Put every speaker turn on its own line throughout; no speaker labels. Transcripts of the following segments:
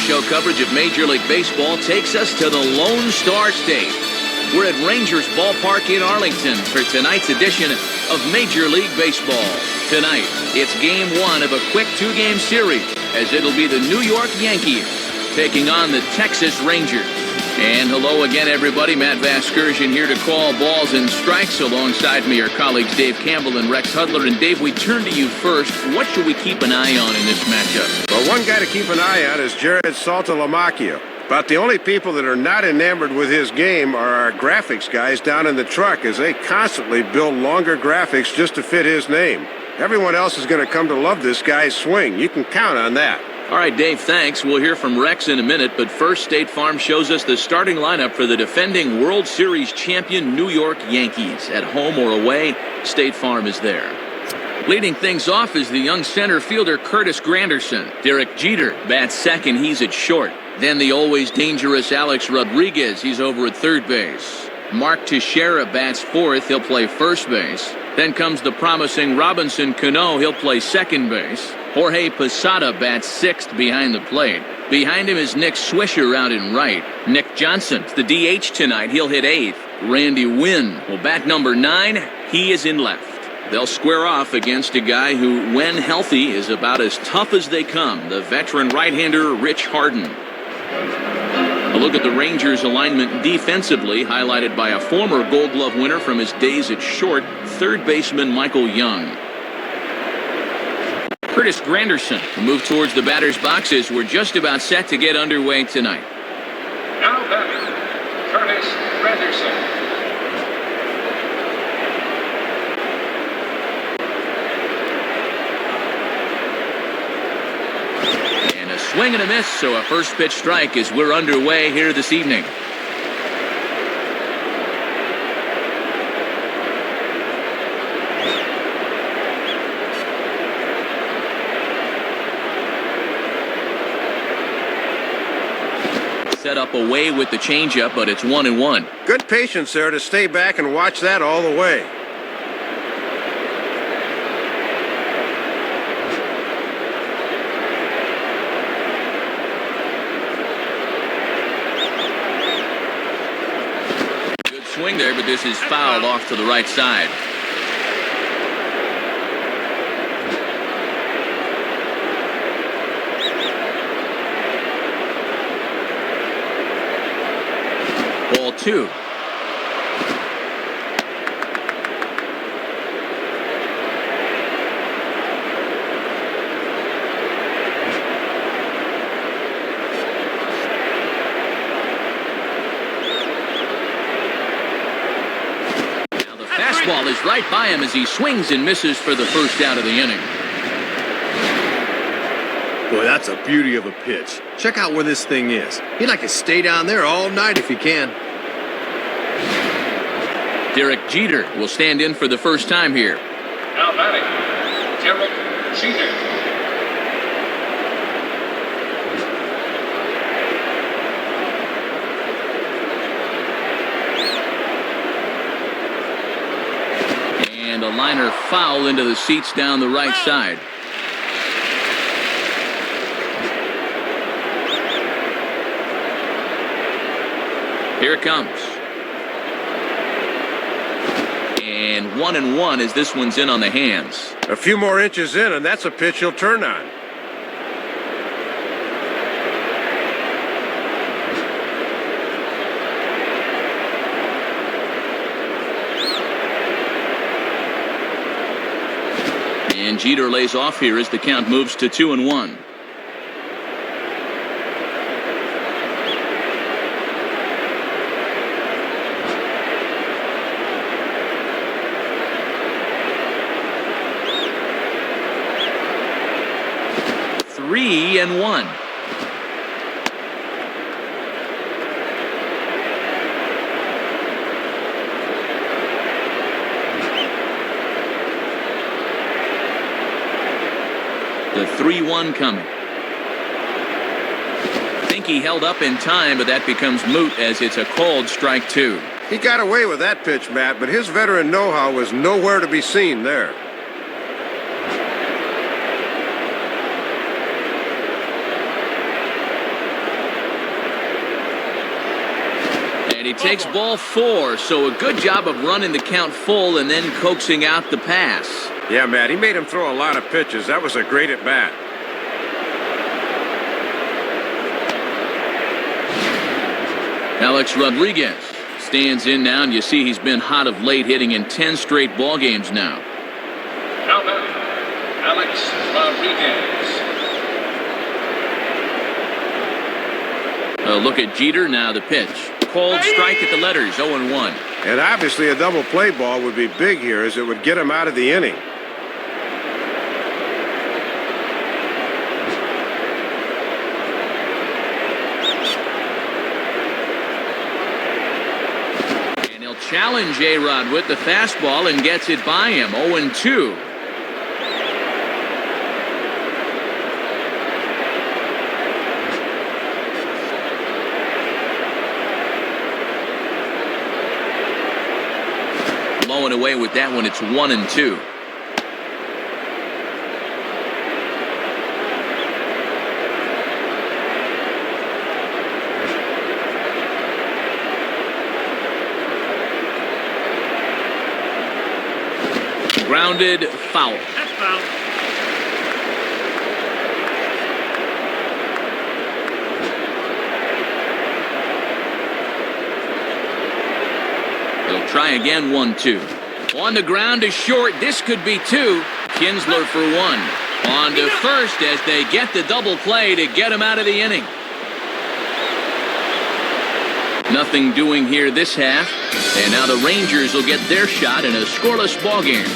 show coverage of Major League Baseball takes us to the Lone Star State. We're at Rangers Ballpark in Arlington for tonight's edition of Major League Baseball. Tonight, it's Game 1 of a quick two-game series, as it'll be the New York Yankees taking on the Texas Rangers. And hello again, everybody. Matt Vasgersian here to call balls and strikes. Alongside me are colleagues Dave Campbell and Rex Hudler. And Dave, we turn to you first. What should we keep an eye on in this matchup?
Well, one guy to keep an eye on is Jared Saltalamacchia. But the only people that are not enamored with his game are our graphics guys down in the truck, as they constantly build longer graphics just to fit his name. Everyone else is going to come to love this guy's swing. You can count on that.
All right, Dave, thanks. We'll hear from Rex in a minute, but first, State Farm shows us the starting lineup for the defending World Series champion New York Yankees. At home or away, State Farm is there. Leading things off is the young center fielder Curtis Granderson. Derek Jeter bats second, he's at short. Then the always dangerous Alex Rodriguez, he's over at third base. Mark Teixeira bats fourth, he'll play first base. Then comes the promising Robinson Cano, he'll play second base. Jorge Posada bats sixth behind the plate. Behind him is Nick Swisher out in right. Nick Johnson's the DH tonight, he'll hit eighth. Randy Wynn will bat number 9, he is in left. They'll square off against a guy who, when healthy, is about as tough as they come, the veteran right-hander Rich Harden. A look at the Rangers' alignment defensively, highlighted by a former Gold Glove winner from his days at short, third baseman Michael Young. Curtis Granderson will move towards the batter's boxes. We're just about set to get underway tonight.
Now batting, Curtis Granderson.
Swing and a miss, so a first pitch strike as we're underway here this evening. Set up away with the changeup, but it's 1-1.
Good patience there to stay back and watch that all the way.
Swing there, but this is fouled off to the right side. Ball 2. Ball is right by him as he swings and misses for the first out of the inning.
Boy, that's a beauty of a pitch. Check out where this thing is. He'd like to stay down there all night if he can.
Derek Jeter will stand in for the first time here.
Now batting, Derek Jeter.
And a liner foul into the seats down the right side. Here it comes. And 1-1 as this one's in on the hands.
A few more inches in, and that's a pitch he'll turn on.
And Jeter lays off here as the count moves to 2-1. Three and one. The 3-1 coming. I think he held up in time, but that becomes moot as it's a called strike 2.
He got away with that pitch, Matt, but his veteran know-how was nowhere to be seen there.
he takes ball 4, so a good job of running the count full and then coaxing out the pass.
Yeah, Matt, he made him throw a lot of pitches. That was a great at-bat.
Alex Rodriguez stands in now, and you see he's been hot of late, hitting in 10 straight ball games now.
Now batting, Alex Rodriguez.
A look at Jeter, now the pitch. Cold strike at the letters, 0-1.
And obviously a double play ball would be big here, as it would get him out of the inning.
And he'll challenge A-Rod with the fastball and gets it by him, 0-2. Blowing away with that one, it's 1-2. Grounded foul.
That's foul.
He'll try again, 1-2. On the ground to short, this could be 2. Kinsler for 1. On to first as they get the double play to get him out of the inning. Nothing doing here this half, and now the Rangers will get their shot in a scoreless ballgame.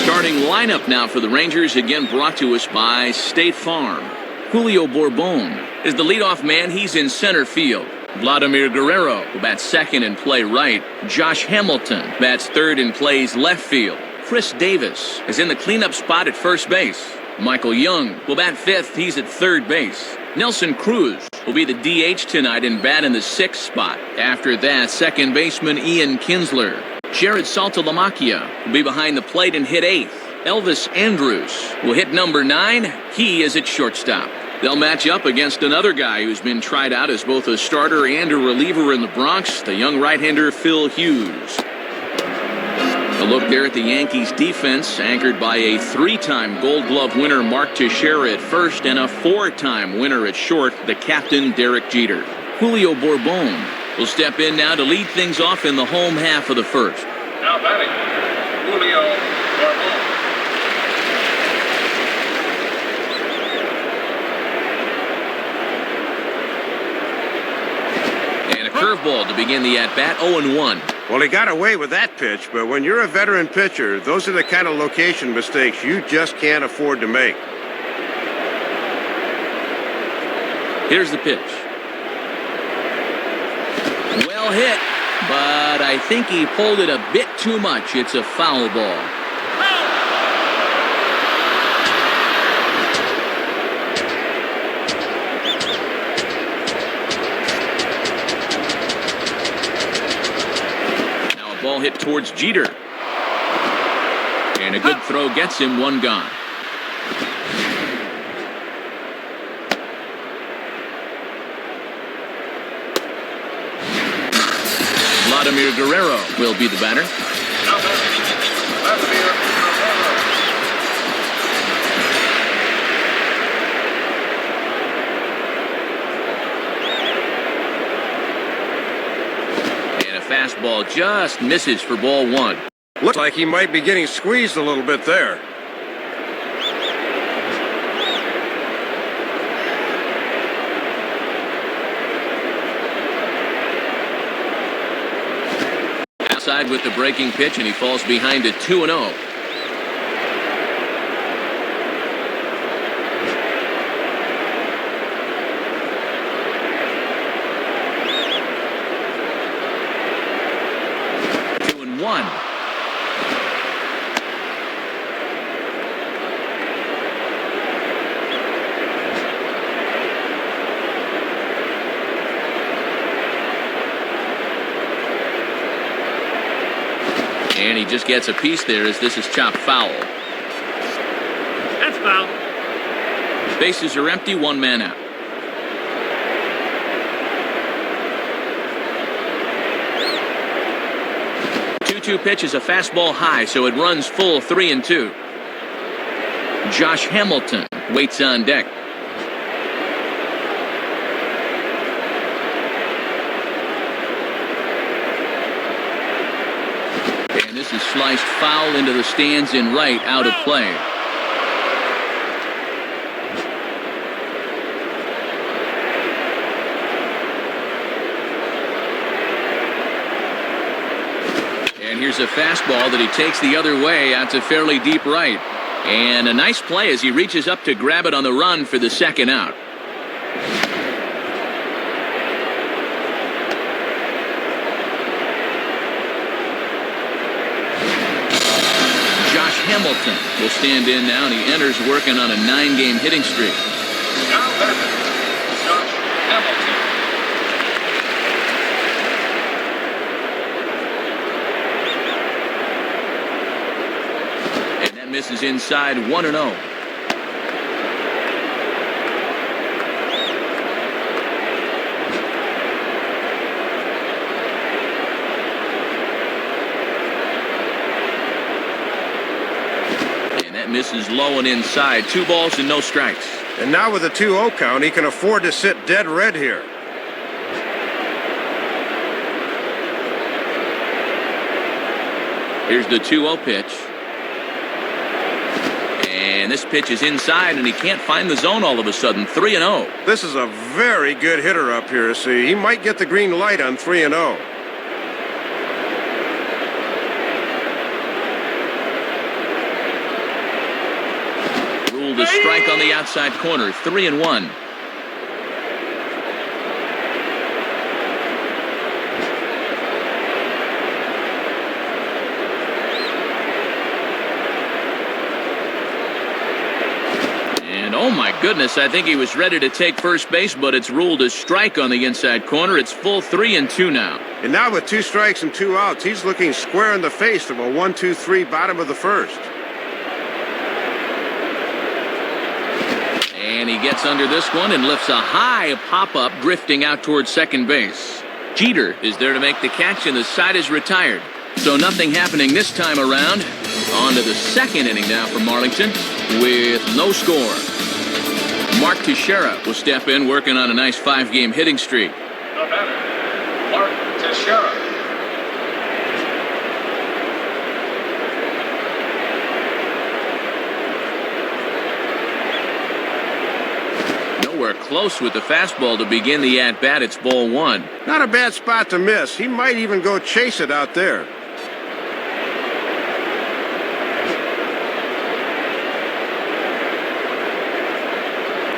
Starting lineup now for the Rangers, again brought to us by State Farm. Julio Bourbon is the leadoff man. He's in center field. Vladimir Guerrero, who bats second and play right. Josh Hamilton bats third and plays left field. Chris Davis is in the cleanup spot at first base. Michael Young will bat fifth. He's at third base. Nelson Cruz will be the DH tonight and bat in the sixth spot. After that, second baseman Ian Kinsler. Jared Saltalamacchia will be behind the plate and hit eighth. Elvis Andrus will hit number 9. He is at shortstop. They'll match up against another guy who's been tried out as both a starter and a reliever in the Bronx, the young right-hander Phil Hughes. A look there at the Yankees defense, anchored by a 3-time Gold Glove winner Mark Teixeira at first and a 4-time winner at short, the captain Derek Jeter. Julio Bourbon will step in now to lead things off in the home half of the first.
Now batting, Julio Bourbon.
Curveball to begin the at-bat, 0-1.
Well, he got away with that pitch, but when you're a veteran pitcher, those are the kind of location mistakes you just can't afford to make.
Here's the pitch. Well hit, but I think he pulled it a bit too much. It's a foul ball. Ball hit towards Jeter. And a good throw gets him one gone. Vladimir Guerrero will be the batter.
Now batting, Vladimir
Fastball just misses for ball 1.
Looks like he might be getting squeezed a little bit there.
Outside with the breaking pitch, and he falls behind at 2-0. And he just gets a piece there as this is chopped foul.
That's foul.
Bases are empty, 1 man out. 2-2 pitch is a fastball high, so it runs full 3-2. Josh Hamilton waits on deck. And this is sliced foul into the stands in right, out of play. And here's a fastball that he takes the other way out to fairly deep right. And a nice play as he reaches up to grab it on the run for the second out. Josh Hamilton will stand in now, and he enters working on a 9-game hitting streak.
Now batting, Josh Hamilton.
Misses inside 1-0. And that misses low and inside. 2 balls and no strikes.
And now with a 2-0 count, he can afford to sit dead red here.
Here's the 2-0 pitch. And this pitch is inside, and he can't find the zone all of a sudden. 3-0.
This is a very good hitter up here. See, he might get the green light on 3-0.
Ruled a strike on the outside corner. 3-1. Oh my goodness, I think he was ready to take first base, but it's ruled a strike on the inside corner. It's full 3-2 now.
And now with 2 strikes and 2 outs, he's looking square in the face of a 1-2-3 bottom of the first.
And he gets under this one and lifts a high pop-up drifting out towards second base. Jeter is there to make the catch, and the side is retired. So nothing happening this time around. On to the second inning now for Marlington with no score. Mark Teixeira will step in, working on a nice 5-game hitting streak.
The batter, Mark Teixeira.
Nowhere close with the fastball to begin the at-bat. It's ball 1.
Not a bad spot to miss. He might even go chase it out there.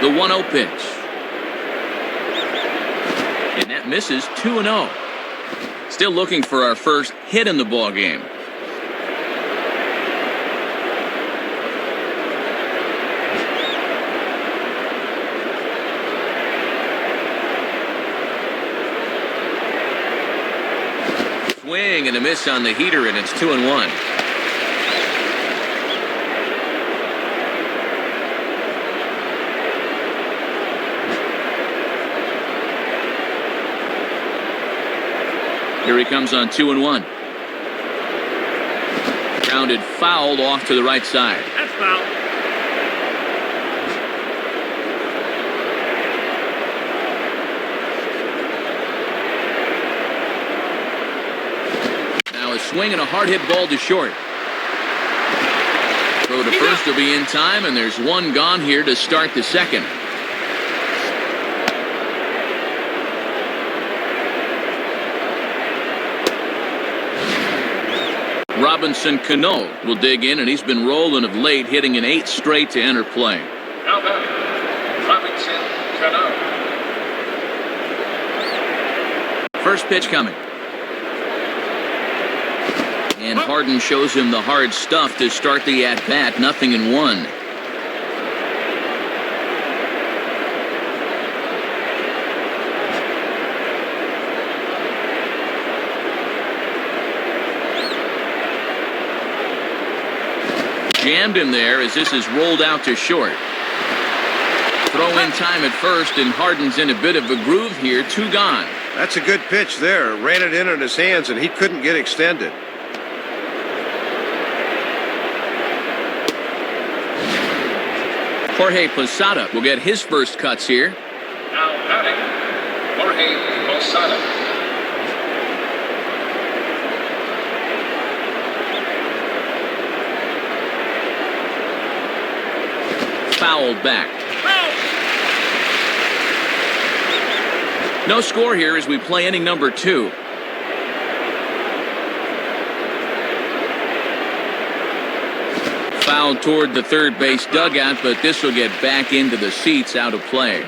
The 1-0 pitch. And that misses. 2-0. Still looking for our first hit in the ball game. Swing and a miss on the heater, and it's 2-1. Here he comes on 2-1. Grounded fouled off to the right side.
That's foul.
Now a swing and a hard hit ball to short. Throw to first will be in time, and there's one gone here to start the second. Robinson Cano will dig in, and he's been rolling of late, hitting an 8 straight to enter play.
Now batting, Robinson Cano.
First pitch coming. And Harden shows him the hard stuff to start the at-bat. 0-1. Jammed him there as this is rolled out to short. Throw in time at first, and Harden's in a bit of a groove here. 2 gone.
That's a good pitch there. Ran it in on his hands, and he couldn't get extended.
Jorge Posada will get his first cuts here.
Now batting, Jorge Posada.
Fouled back. No score here as we play inning number 2. Fouled toward the third base dugout, but this will get back into the seats, out of play.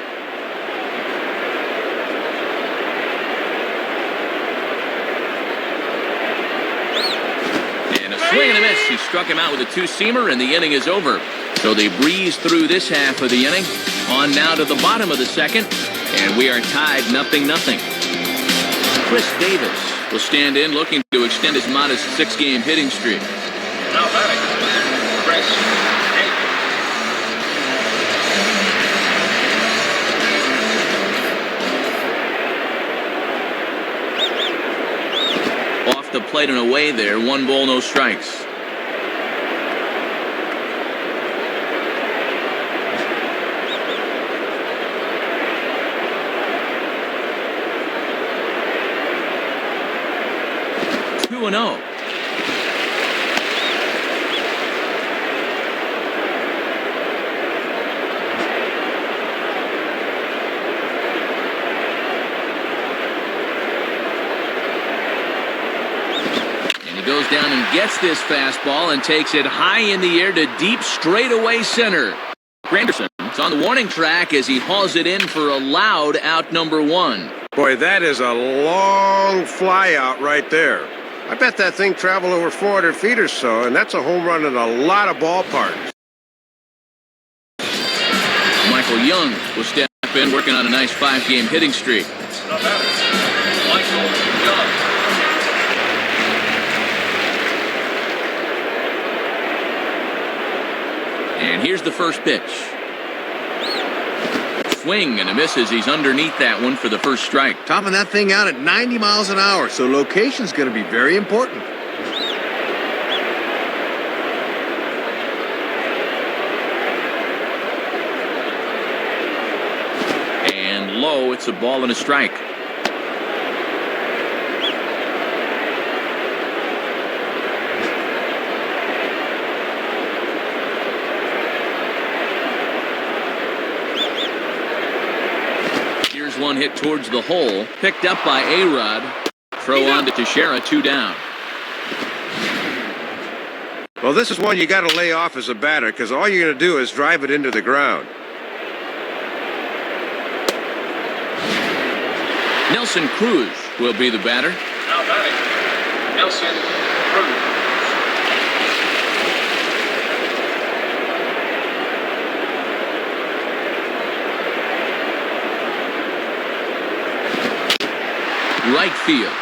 And a swing and a miss. He struck him out with a two-seamer, and the inning is over. So they breeze through this half of the inning. On now to the bottom of the second, and we are tied 0-0. Chris Davis will stand in, looking to extend his modest 6-game hitting streak.
Now batting, Chris Davis.
Off the plate and away there, 1 ball, no strikes. And 0. And he goes down and gets this fastball and takes it high in the air to deep straightaway center. Granderson is on the warning track as he hauls it in for a loud out number 1.
Boy, that is a long fly out right there. I bet that thing traveled over 400 feet or so, and that's a home run in a lot of ballparks.
Michael Young will step in, working on a nice 5-game hitting streak.
Now batting, Michael Young.
And here's the first pitch. Swing and a miss as he's underneath that one for the first strike.
Topping that thing out at 90 miles an hour, so location's going to be very important.
And low, it's a ball and a strike. One hit towards the hole, picked up by A-Rod. Throw on to Teixeira, 2 down.
Well, this is one you got to lay off as a batter, because all you're going to do is drive it into the ground.
Nelson Cruz will be the batter.
Now batting, Nelson Cruz.
Right field.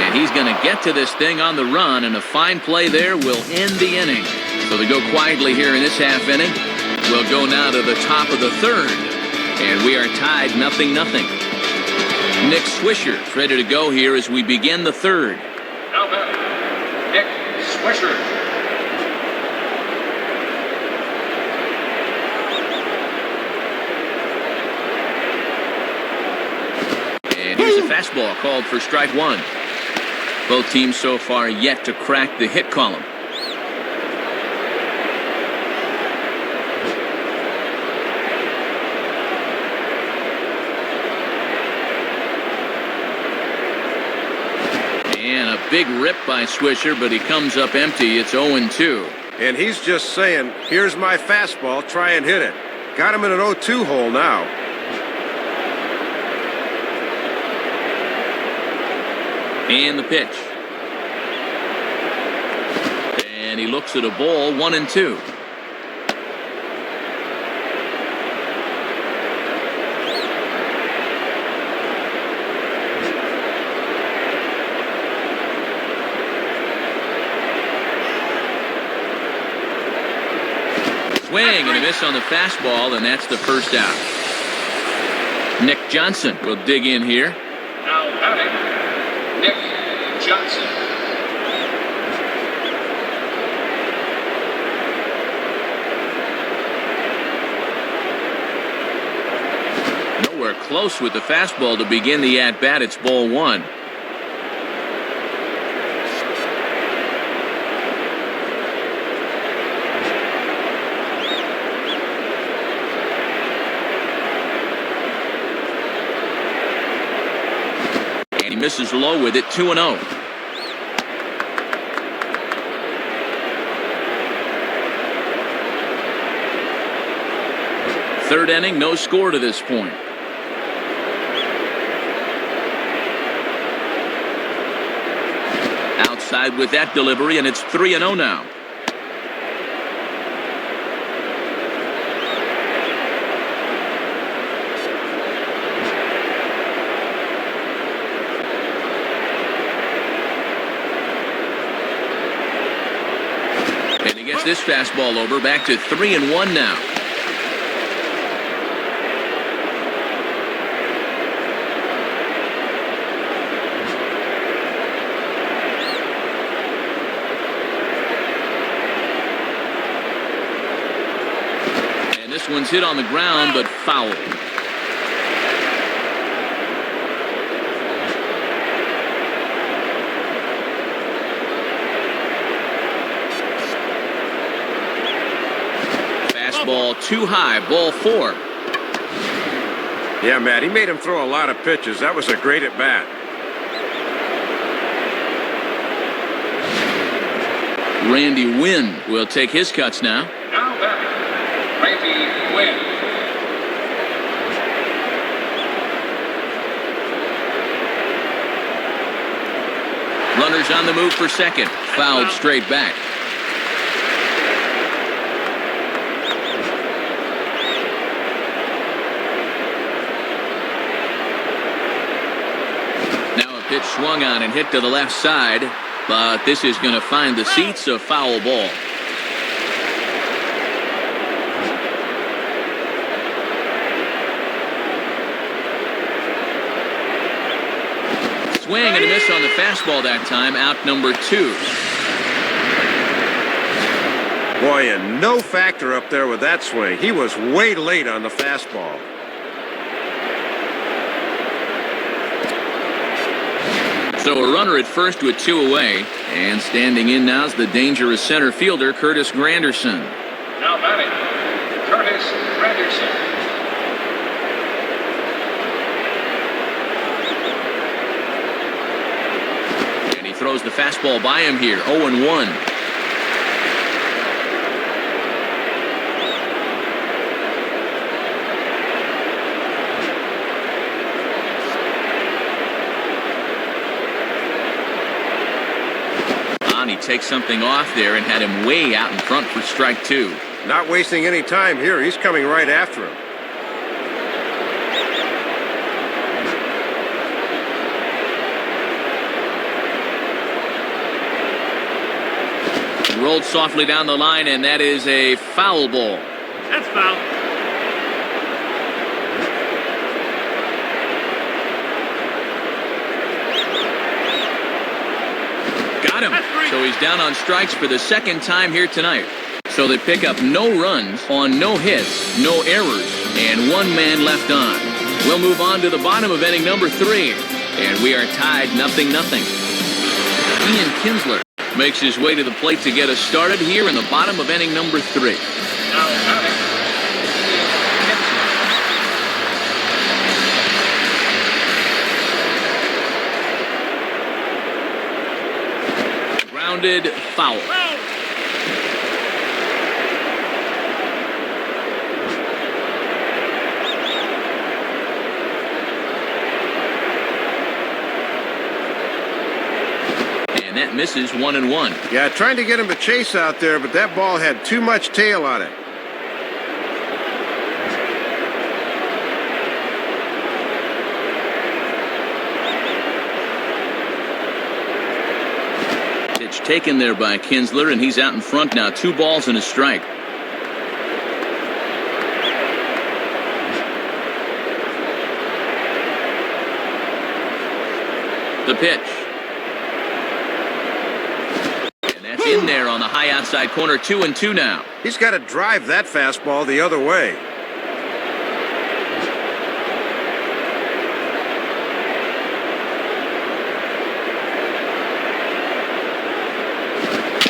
And he's going to get to this thing on the run, and a fine play there will end the inning. So they go quietly here in this half inning. We'll go now to the top of the third, and we are tied 0-0. Nick Swisher ready to go here as we begin the third.
Now batting, Nick Swisher.
Fastball called for strike 1. Both teams so far yet to crack the hit column. And a big rip by Swisher, but he comes up empty. It's 0-2.
And he's just saying, here's my fastball, try and hit it. Got him in an 0-2 hole now.
And the pitch. And he looks at a ball, 1-2. Swing and a miss on the fastball, and that's the first out. Nick Johnson will dig in here.
Now batting, Nick Johnson.
close with the fastball to begin the at-bat. It's ball one. And he misses low with it, 2-0. Third inning, no score to this point. Outside with that delivery, and it's 3-0 now. And he gets this fastball over, back to 3-1 now. This one's hit on the ground, but foul. Fastball too high, ball four.
Yeah, Matt, he made him throw a lot of pitches. That was a great at-bat.
Randy Wynn will take his cuts now.
Now batting, Randy Wynn.
Runners on the move for second. Fouled straight back. Now a pitch swung on and hit to the left side, but this is going to find the seats, a foul ball. Swing and a miss on the fastball that time, out number 2.
Boy, and no factor up there with that swing. He was way late on the fastball.
So a runner at first with 2 away, and standing in now is the dangerous center fielder, Curtis Granderson.
Now batting, Curtis Granderson.
Throws the fastball by him here, 0-1. He takes something off there and had him way out in front for strike 2.
Not wasting any time here. He's coming right after him.
Rolled softly down the line, and that is a foul ball.
That's foul.
Got him. So he's down on strikes for the second time here tonight. So they pick up no runs on no hits, no errors, and 1 man left on. We'll move on to the bottom of inning number 3, and we are tied 0-0. Ian Kinsler makes his way to the plate to get us started here in the bottom of inning number 3.
Now batting,
Grounded foul. That misses 1-1.
Yeah, trying to get him to chase out there, but that ball had too much tail on it.
Pitch taken there by Kinsler, and he's out in front now. 2 balls and a strike. The pitch. In there on the high outside corner, 2-2 now.
He's got to drive that fastball the other way.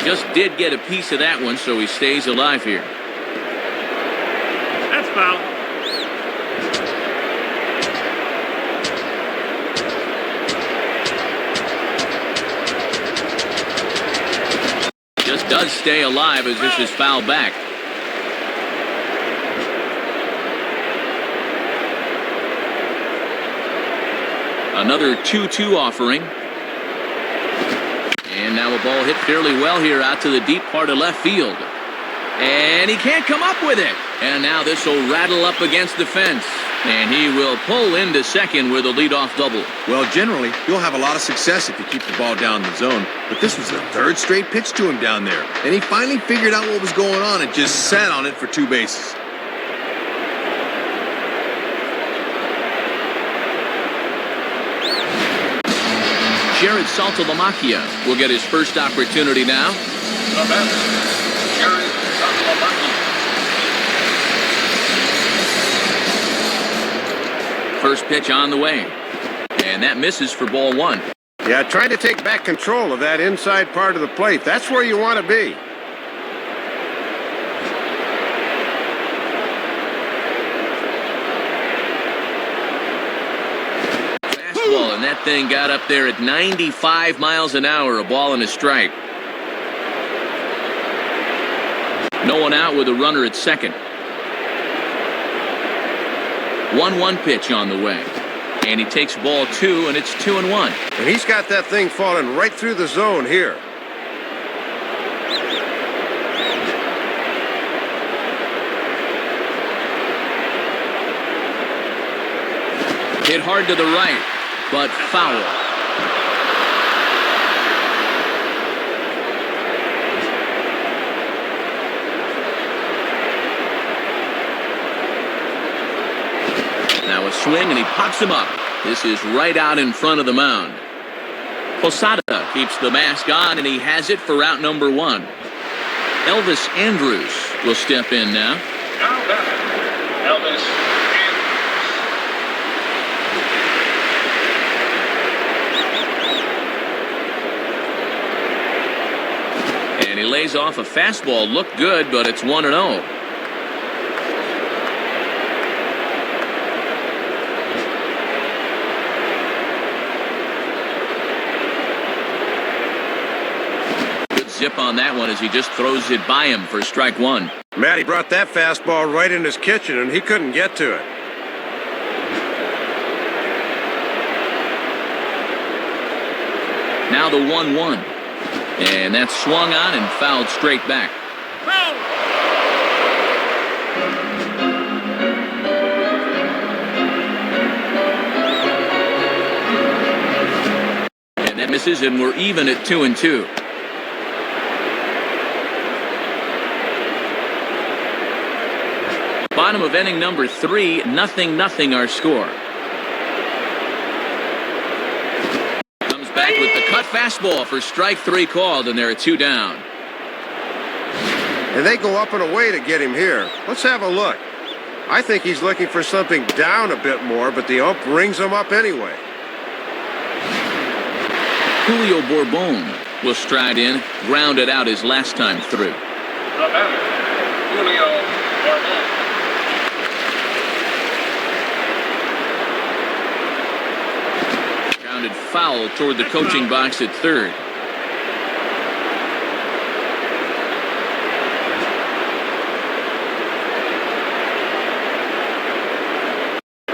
just did get a piece of that one, so he stays alive here.
That's foul.
Just does stay alive as this is fouled back. Another 2-2 offering. And now a ball hit fairly well here out to the deep part of left field. And he can't come up with it. And now this will rattle up against the fence. And he will pull into second with a leadoff double.
Well, generally, you'll have a lot of success if you keep the ball down the zone. But this was the third straight pitch to him down there. And he finally figured out what was going on and just sat on it for 2 bases.
Jared Saltalamacchia will get his first opportunity now.
The batter, Jared Saltalamacchia.
First pitch on the way. And that misses for ball 1.
Yeah, trying to take back control of that inside part of the plate. That's where you want to be.
Fastball, and that thing got up there at 95 miles an hour, a ball and a strike. No one out with a runner at second. 1-1 pitch on the way. And he takes ball 2, and it's 2-1.
And he's got that thing falling right through the zone here.
Hit hard to the right, but foul. Now a swing, and he pops him up. This is right out in front of the mound. Posada keeps the mask on, and he has it for out number 1. Elvis Andrus will step in now.
Now batter, Elvis Andrus.
And he lays off a fastball. Looked good, but it's 1-0. Zip on that one as he just throws it by him for strike 1.
Matty brought that fastball right in his kitchen, and he couldn't get to it.
Now the 1-1. And that's swung on and fouled straight back. And that misses, and we're even at 2-2. Bottom of inning number 3, 0-0 our score. Comes back with the cut fastball for strike 3 called, and there are 2 down.
And they go up and away to get him here. Let's have a look. I think he's looking for something down a bit more, but the ump rings him up anyway.
Julio Bourbon will stride in, grounded out his last time through.
The batter, Julio Bourbon.
Foul toward the coaching box at third.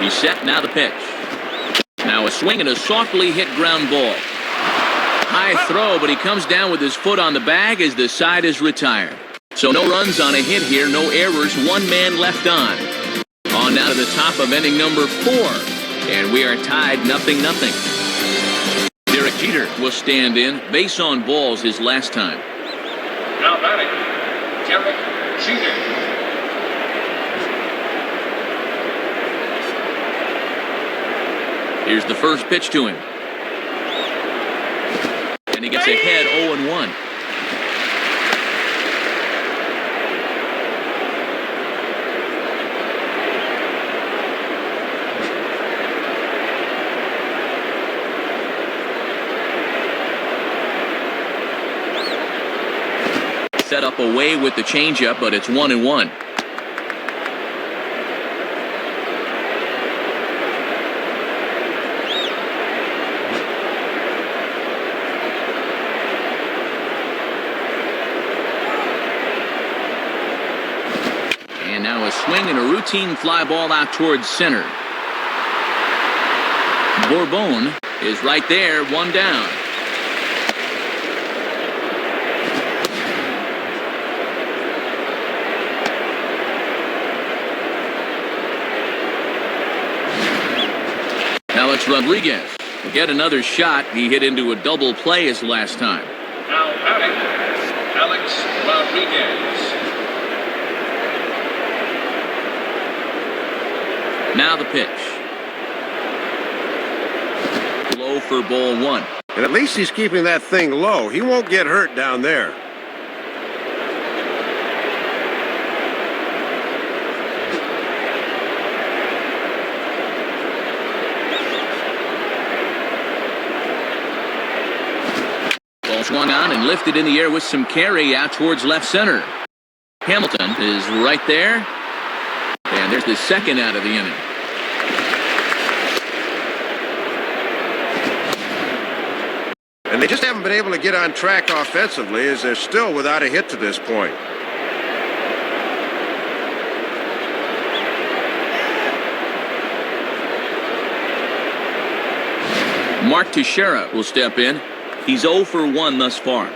He's set, now the pitch. Now a swing and a softly hit ground ball. High throw, but he comes down with his foot on the bag as the side is retired. So no runs on a hit here, no errors, 1 man left on. On now to the top of inning number 4. And we are tied 0-0. Derek Jeter will stand in. Base on balls his last time.
Now batting, Derek Jeter.
Here's the first pitch to him. And he gets ahead 0-1. Set up away with the changeup, but it's 1-1. And now a swing and a routine fly ball out towards center. Bourbon is right there, one down. Now it's Rodriguez. Get another shot. He hit into a double play his last time.
Now batting, Alex Rodriguez.
Now the pitch. Low for ball one.
And at least he's keeping that thing low. He won't get hurt down there.
Ball swung on and lifted in the air with some carry out towards left center. Hamilton is right there. And there's the second out of the inning.
And they just haven't been able to get on track offensively as they're still without a hit to this point.
Mark Teixeira will step in. He's 0 for 1 thus far.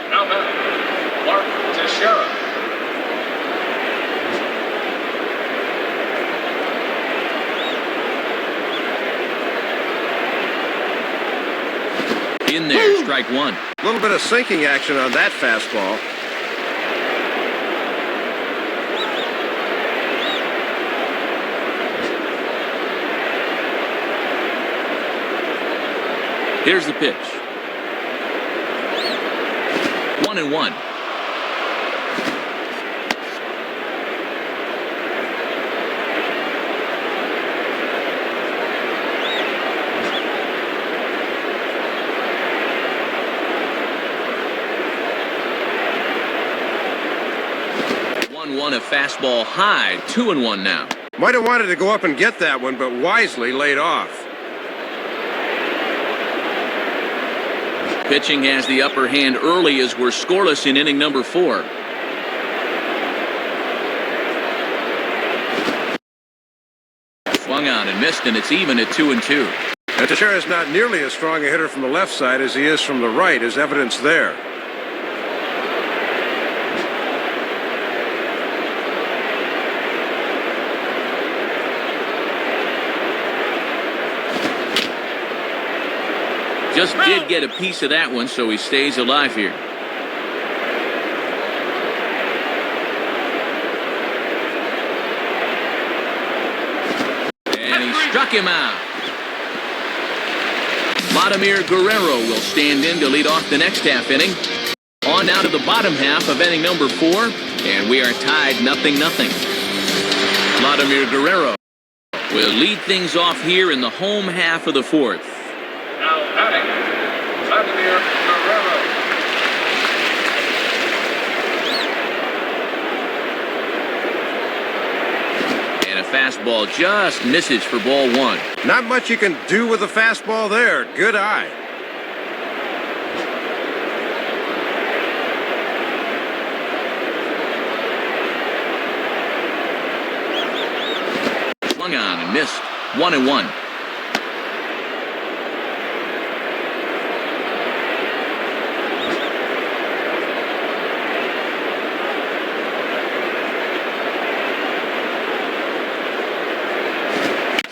Now batting, Mark Teixeira.
In there, strike one.
A little bit of sinking action on that fastball.
Here's the pitch. 1-1. A fastball high, 2-1 now.
Might have wanted to go up and get that one, but wisely laid off.
Pitching has the upper hand early as we're scoreless in inning number 4. Swung on and missed, and it's even at 2-2.
And Teixeira is not nearly as strong a hitter from the left side as he is from the right, as evidence there.
Just did get a piece of that one, so he stays alive here. And he struck him out. Vladimir Guerrero will stand in to lead off the next half inning. On now to the bottom half of inning number 4, and we are tied 0-0. Vladimir Guerrero will lead things off here in the home half of the 4th.
Now batting, Vladimir Guerrero.
And a fastball just misses for ball one.
Not much you can do with a fastball there. Good eye.
Swung on and missed. 1-1.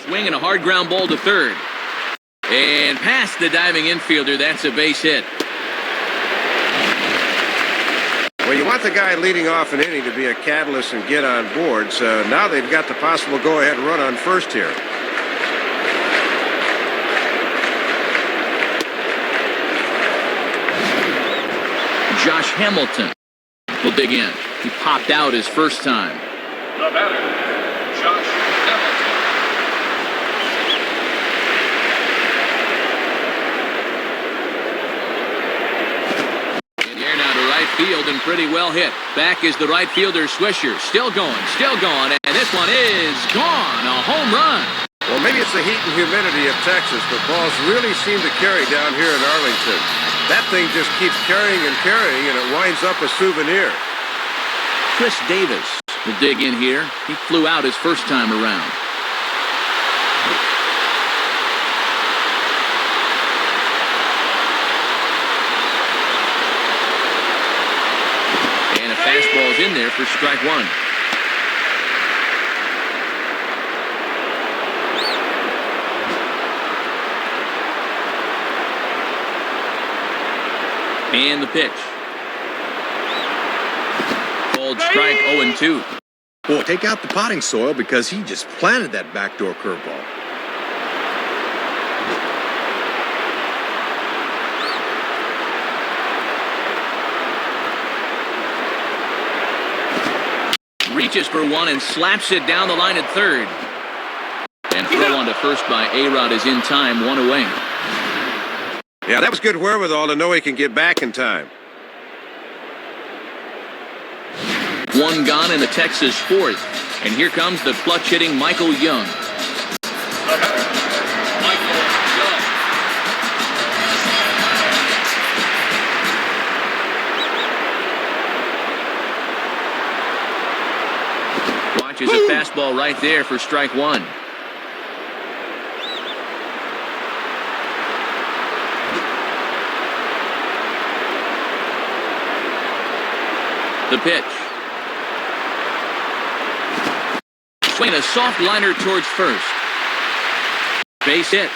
Swing and a hard ground ball to third. And past the diving infielder, that's a base hit.
Well, you want the guy leading off an inning to be a catalyst and get on board, so now they've got the possible go-ahead run on first here.
Josh Hamilton will dig in. He popped out his first time.
The batter, Josh Hamilton.
In the air now to right field and pretty well hit. Back is the right fielder, Swisher. Still going, and this one is gone. A home run.
Well, maybe it's the heat and humidity of Texas, but balls really seem to carry down here in Arlington. That thing just keeps carrying, and it winds up a souvenir.
Chris Davis will dig in here. He flew out his first time around. And a fastball's in there for strike one. And the pitch. Called strike 0-2.
Well, take out the potting soil because he just planted that backdoor curveball.
Reaches for one and slaps it down the line at third. And throw on to first by A-Rod is in time, one away.
Yeah, that was good wherewithal to know he can get back in time.
One gone in the Texas fourth. And here comes the clutch-hitting Michael Young.
Michael Young.
Watches a fastball right there for strike one. The pitch. Swing a soft liner towards first. Base hit.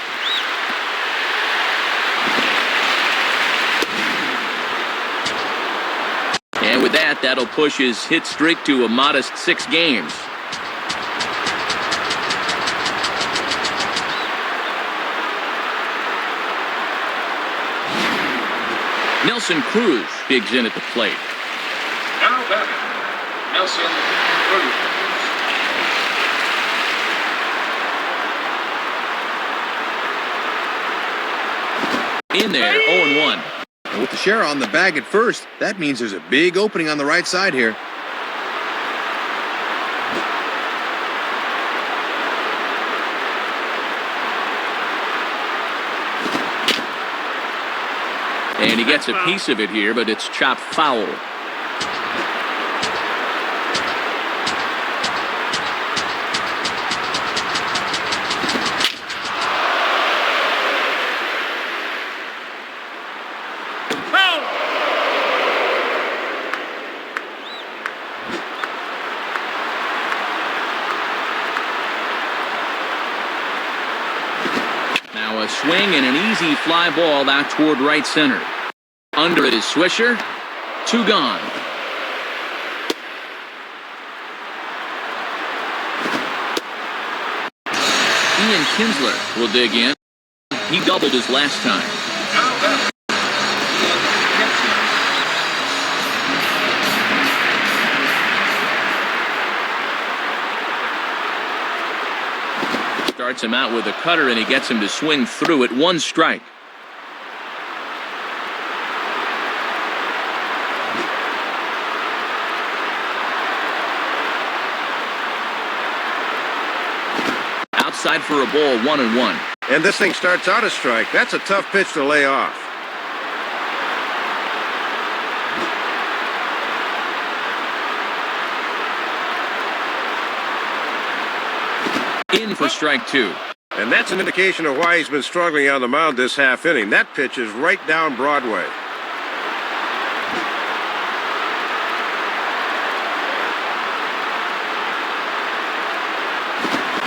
And with that, that'll push his hit streak to a modest 6 games. Nelson Cruz digs in at the plate.
Now batting, Nelson Cruz.
In there, 0-1.
And with the share on the bag at first, that means there's a big opening on the right side here.
And he gets a piece of it here, but it's chopped foul. Now a swing and an easy fly ball out toward right center. Under it is Swisher. 2 gone. Ian Kinsler will dig in. He doubled his last time.
Now batting, Ian Kinsler.
Starts him out with a cutter, and he gets him to swing through it. 1 strike. Outside for a ball, 1-1.
And this thing starts out a strike. That's a tough pitch to lay off.
In for strike 2.
And that's an indication of why he's been struggling on the mound this half inning. That pitch is right down Broadway.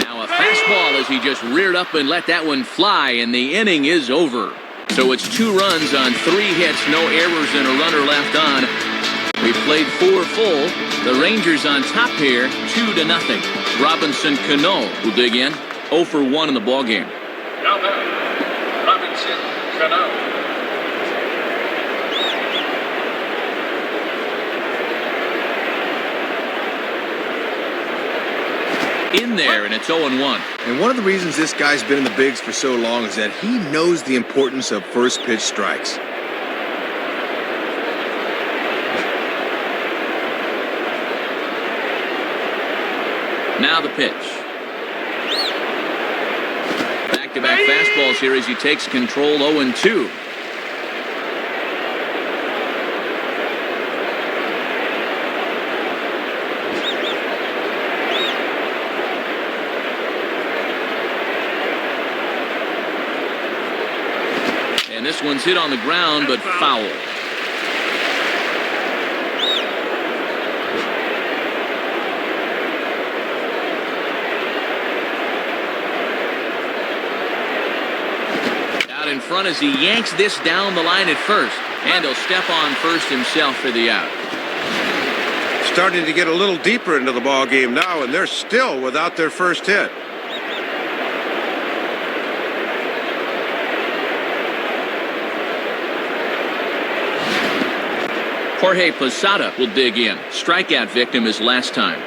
Now a fastball as he just reared up and let that one fly, and the inning is over. So it's 2 runs on 3 hits, no errors, and a runner left on. We played 4 full. The Rangers on top here, 2-0. Robinson Cano will dig in. 0 for 1 in the ballgame.
Now batting, Robinson Cano.
In there, and it's 0-1.
And one of the reasons this guy's been in the bigs for so long is that he knows the importance of first pitch strikes.
Now the pitch. Back-to-back fastballs here as he takes control 0-2. And this one's hit on the ground, but foul. Out in front as he yanks this down the line at first. And he'll step on first himself for the out.
Starting to get a little deeper into the ball game now, and they're still without their first hit.
Jorge Posada will dig in. Strikeout victim his last time.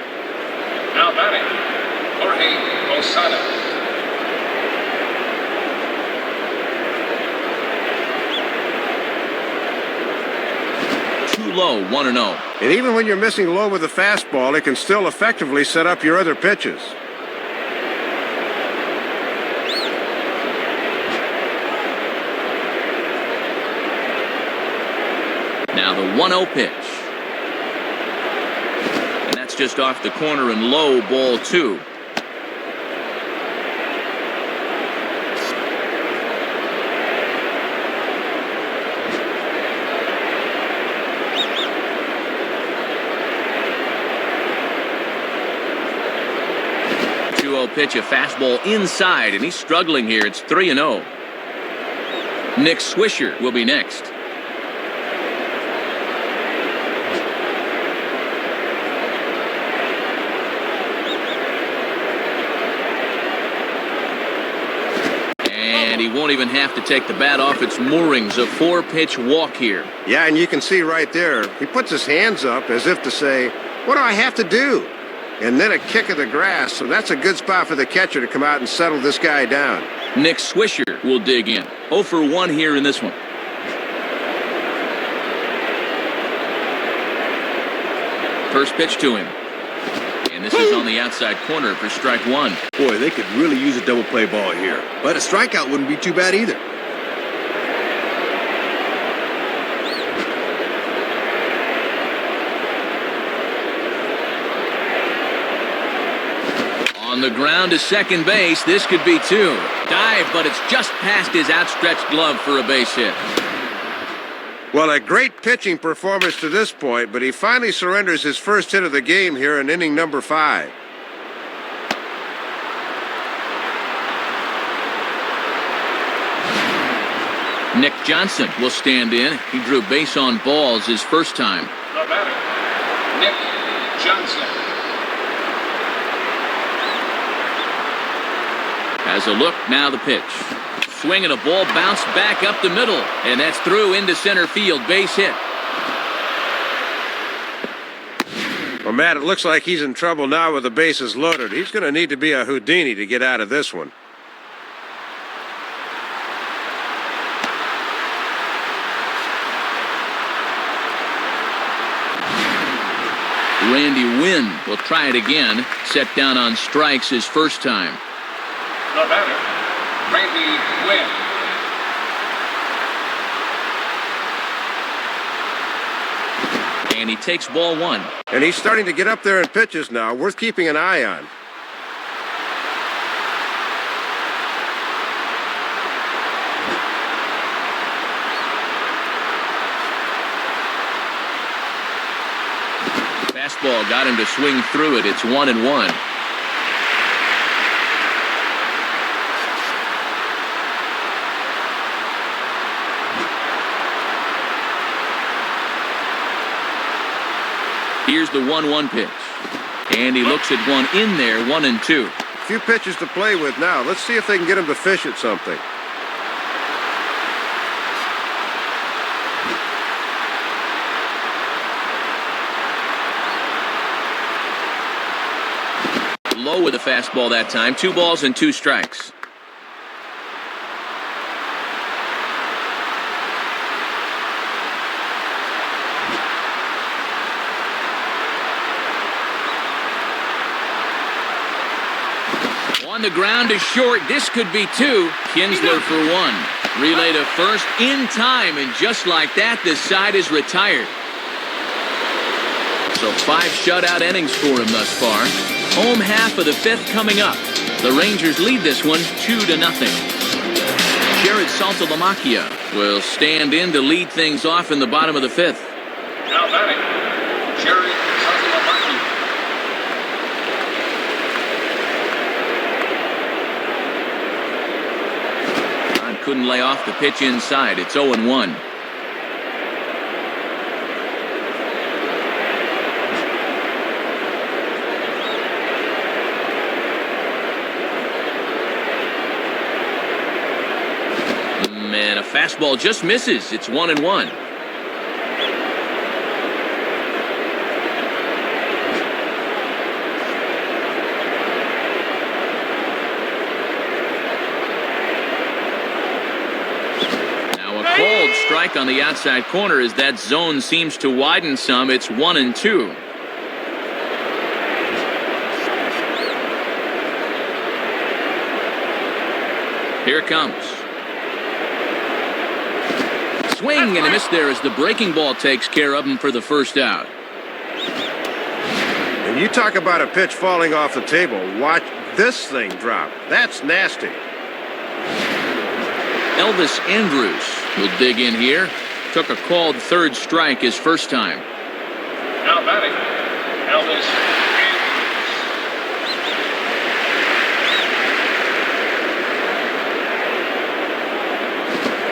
Now batting, Jorge Posada.
Too low, 1-0.
And even when you're missing low with a fastball, it can still effectively set up your other pitches.
Now the 1-0 pitch. And that's just off the corner and low, ball 2. Pitch, a fastball inside, and he's struggling here. It's 3-0. Nick Swisher will be next. And he won't even have to take the bat off its moorings. A 4-pitch walk here.
Yeah, and you can see right there, he puts his hands up as if to say, what do I have to do? And then a kick of the grass, so that's a good spot for the catcher to come out and settle this guy down.
Nick Swisher will dig in. 0 for 1 here in this one. First pitch to him. And this is on the outside corner for strike 1.
Boy, they could really use a double play ball here. But a strikeout wouldn't be too bad either.
On the ground to second base, this could be 2. Dive, but it's just past his outstretched glove for a base hit.
Well, a great pitching performance to this point, but he finally surrenders his first hit of the game here in inning number 5.
Nick Johnson will stand in. He drew base on balls his first time.
The batter, Nick Johnson.
As a look, now the pitch. Swing and a ball bounced back up the middle. And that's through into center field. Base hit.
Well, Matt, it looks like he's in trouble now with the bases loaded. He's going to need to be a Houdini to get out of this one.
Randy Wynn will try it again. Set down on strikes his first time.
The batter, Randy Wynn.
And he takes ball 1.
And he's starting to get up there in pitches now, worth keeping an eye on.
Fastball got him to swing through it. It's 1-1. Here's the 1-1 pitch. And he looks at one in there, 1-2.
A few pitches to play with now. Let's see if they can get him to fish at something.
Low with a fastball that time. 2 balls and 2 strikes. On the ground to short. This could be two. Kinsler for one. Relay to first in time, and just like that, the side is retired. So 5 shutout innings for him thus far. Home half of the 5th coming up. The Rangers lead this one 2-0. Jared Saltalamacchia will stand in to lead things off in the bottom of the 5th.
Now batting, Jared Saltalamacchia.
Couldn't lay off the pitch inside. It's 0-1. Man, a fastball just misses. It's 1-1. Cold strike on the outside corner as that zone seems to widen some. It's 1-2. Here it comes. Swing and a miss there as the breaking ball takes care of him for the first out.
And you talk about a pitch falling off the table. Watch this thing drop. That's nasty.
Elvis Andrus will dig in here. Took a called third strike his first time.
Now batting, Elvis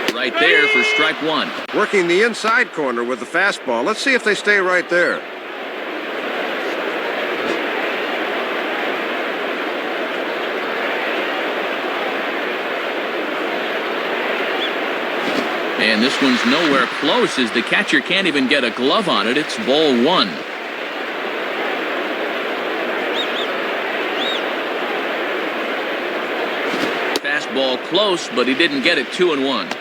Andrus.
Right there for strike one.
Working the inside corner with the fastball. Let's see if they stay right there.
And this one's nowhere close as the catcher can't even get a glove on it. It's ball one. Fastball close, but he didn't get it. 2-1.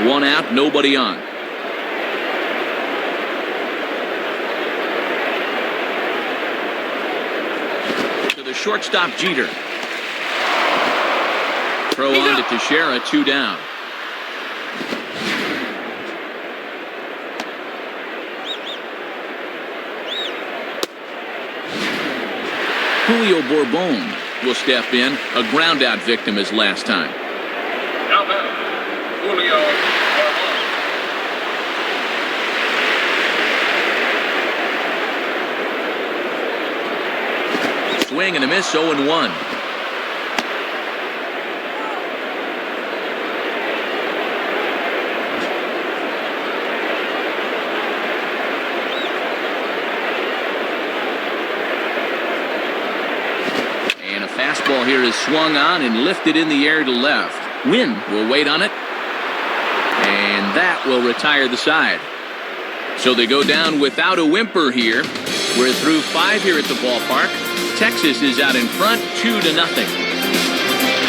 One out, nobody on. To the shortstop, Jeter. Throw on to Teixeira, 2 down. Julio Bourbon will step in, a ground-out victim as last time.
Now batting, Julio Bourbon.
Swing and a miss, 0-1. Fastball here is swung on and lifted in the air to left. Wynn will wait on it. And that will retire the side. So they go down without a whimper here. We're through 5 here at the ballpark. Texas is out in front, 2-0.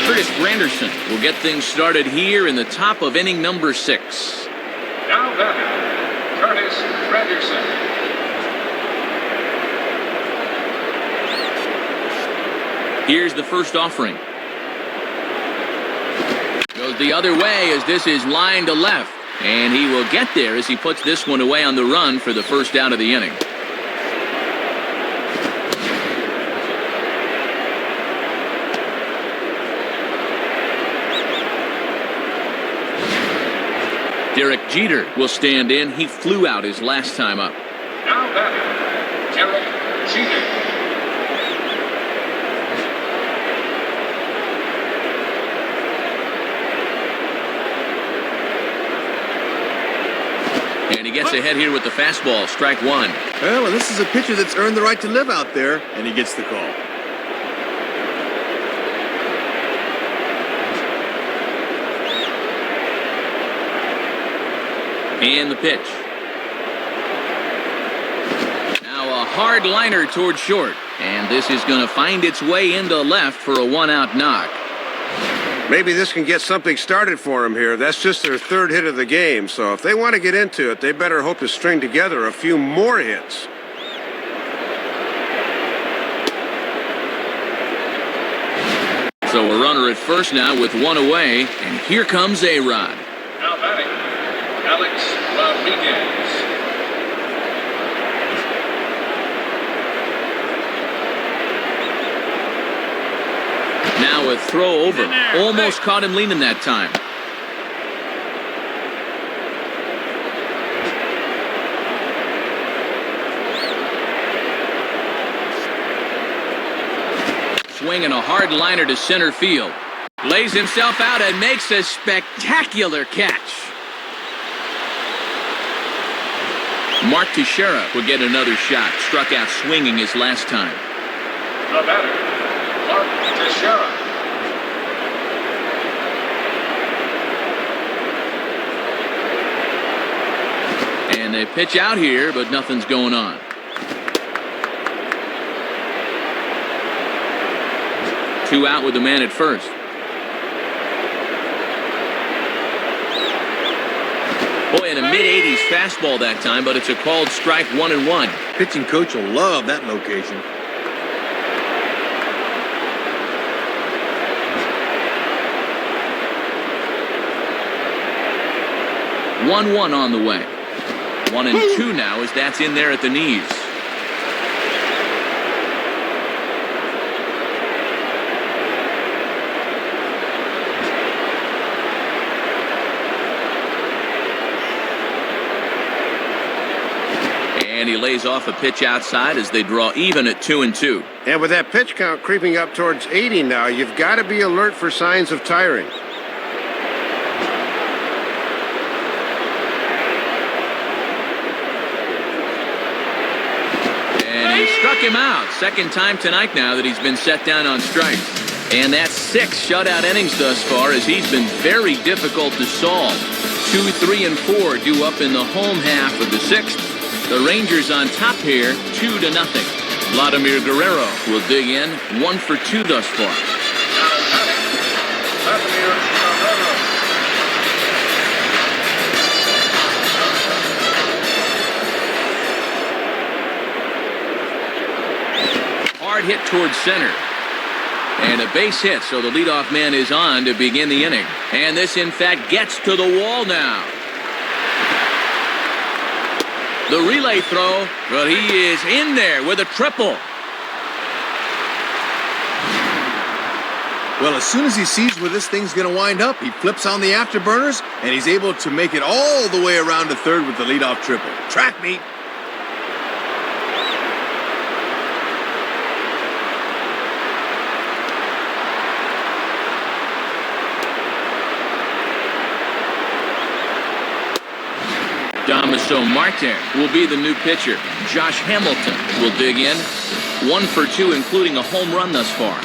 Curtis Granderson will get things started here in the top of inning number 6.
Now batting, Curtis Granderson.
Here's the first offering. Goes the other way as this is lined to left. And he will get there as he puts this one away on the run for the first out of the inning. Derek Jeter will stand in. He flew out his last time up.
Now batting, Derek Jeter.
And he gets ahead here with the fastball, strike one.
Well, this is a pitcher that's earned the right to live out there, and he gets the call.
And the pitch. Now a hard liner toward short. And this is going to find its way into left for a one-out knock.
Maybe this can get something started for them here. That's just their 3rd hit of the game, so if they want to get into it, they better hope to string together a few more hits.
So a runner at first now with one away, and here comes A-Rod.
Now batting, Alex Rodriguez.
Now a throw over. Almost caught him leaning that time. Swinging a hard liner to center field. Lays himself out and makes a spectacular catch. Mark Teixeira will get another shot. Struck out swinging his last time.
The batter, Mark Teixeira.
And they pitch out here, but nothing's going on. Two out with the man at first. Boy, in a mid-80s fastball that time, but it's a called strike, 1-1.
Pitching coach will love that location.
1-1 on the way. 1-2 now as that's in there at the knees. And he lays off a pitch outside as they draw even at 2-2.
And with that pitch count creeping up towards 80 now, you've got to be alert for signs of tiring.
And he struck him out. Second time tonight now that he's been set down on strikes. And that's 6 shutout innings thus far as he's been very difficult to solve. 2, 3, and 4 due up in the home half of the 6th. The Rangers on top here, 2-0. Vladimir Guerrero will dig in, 1 for 2 thus far.
Vladimir Guerrero.
Hard hit towards center. And a base hit, so the leadoff man is on to begin the inning. And this, in fact, gets to the wall now. The relay throw, but he is in there with a triple.
Well, as soon as he sees where this thing's going to wind up, he flips on the afterburners, and he's able to make it all the way around to third with the leadoff triple. Track meet.
Damaso Marte will be the new pitcher. Josh Hamilton will dig in. 1 for 2, including a home run thus far.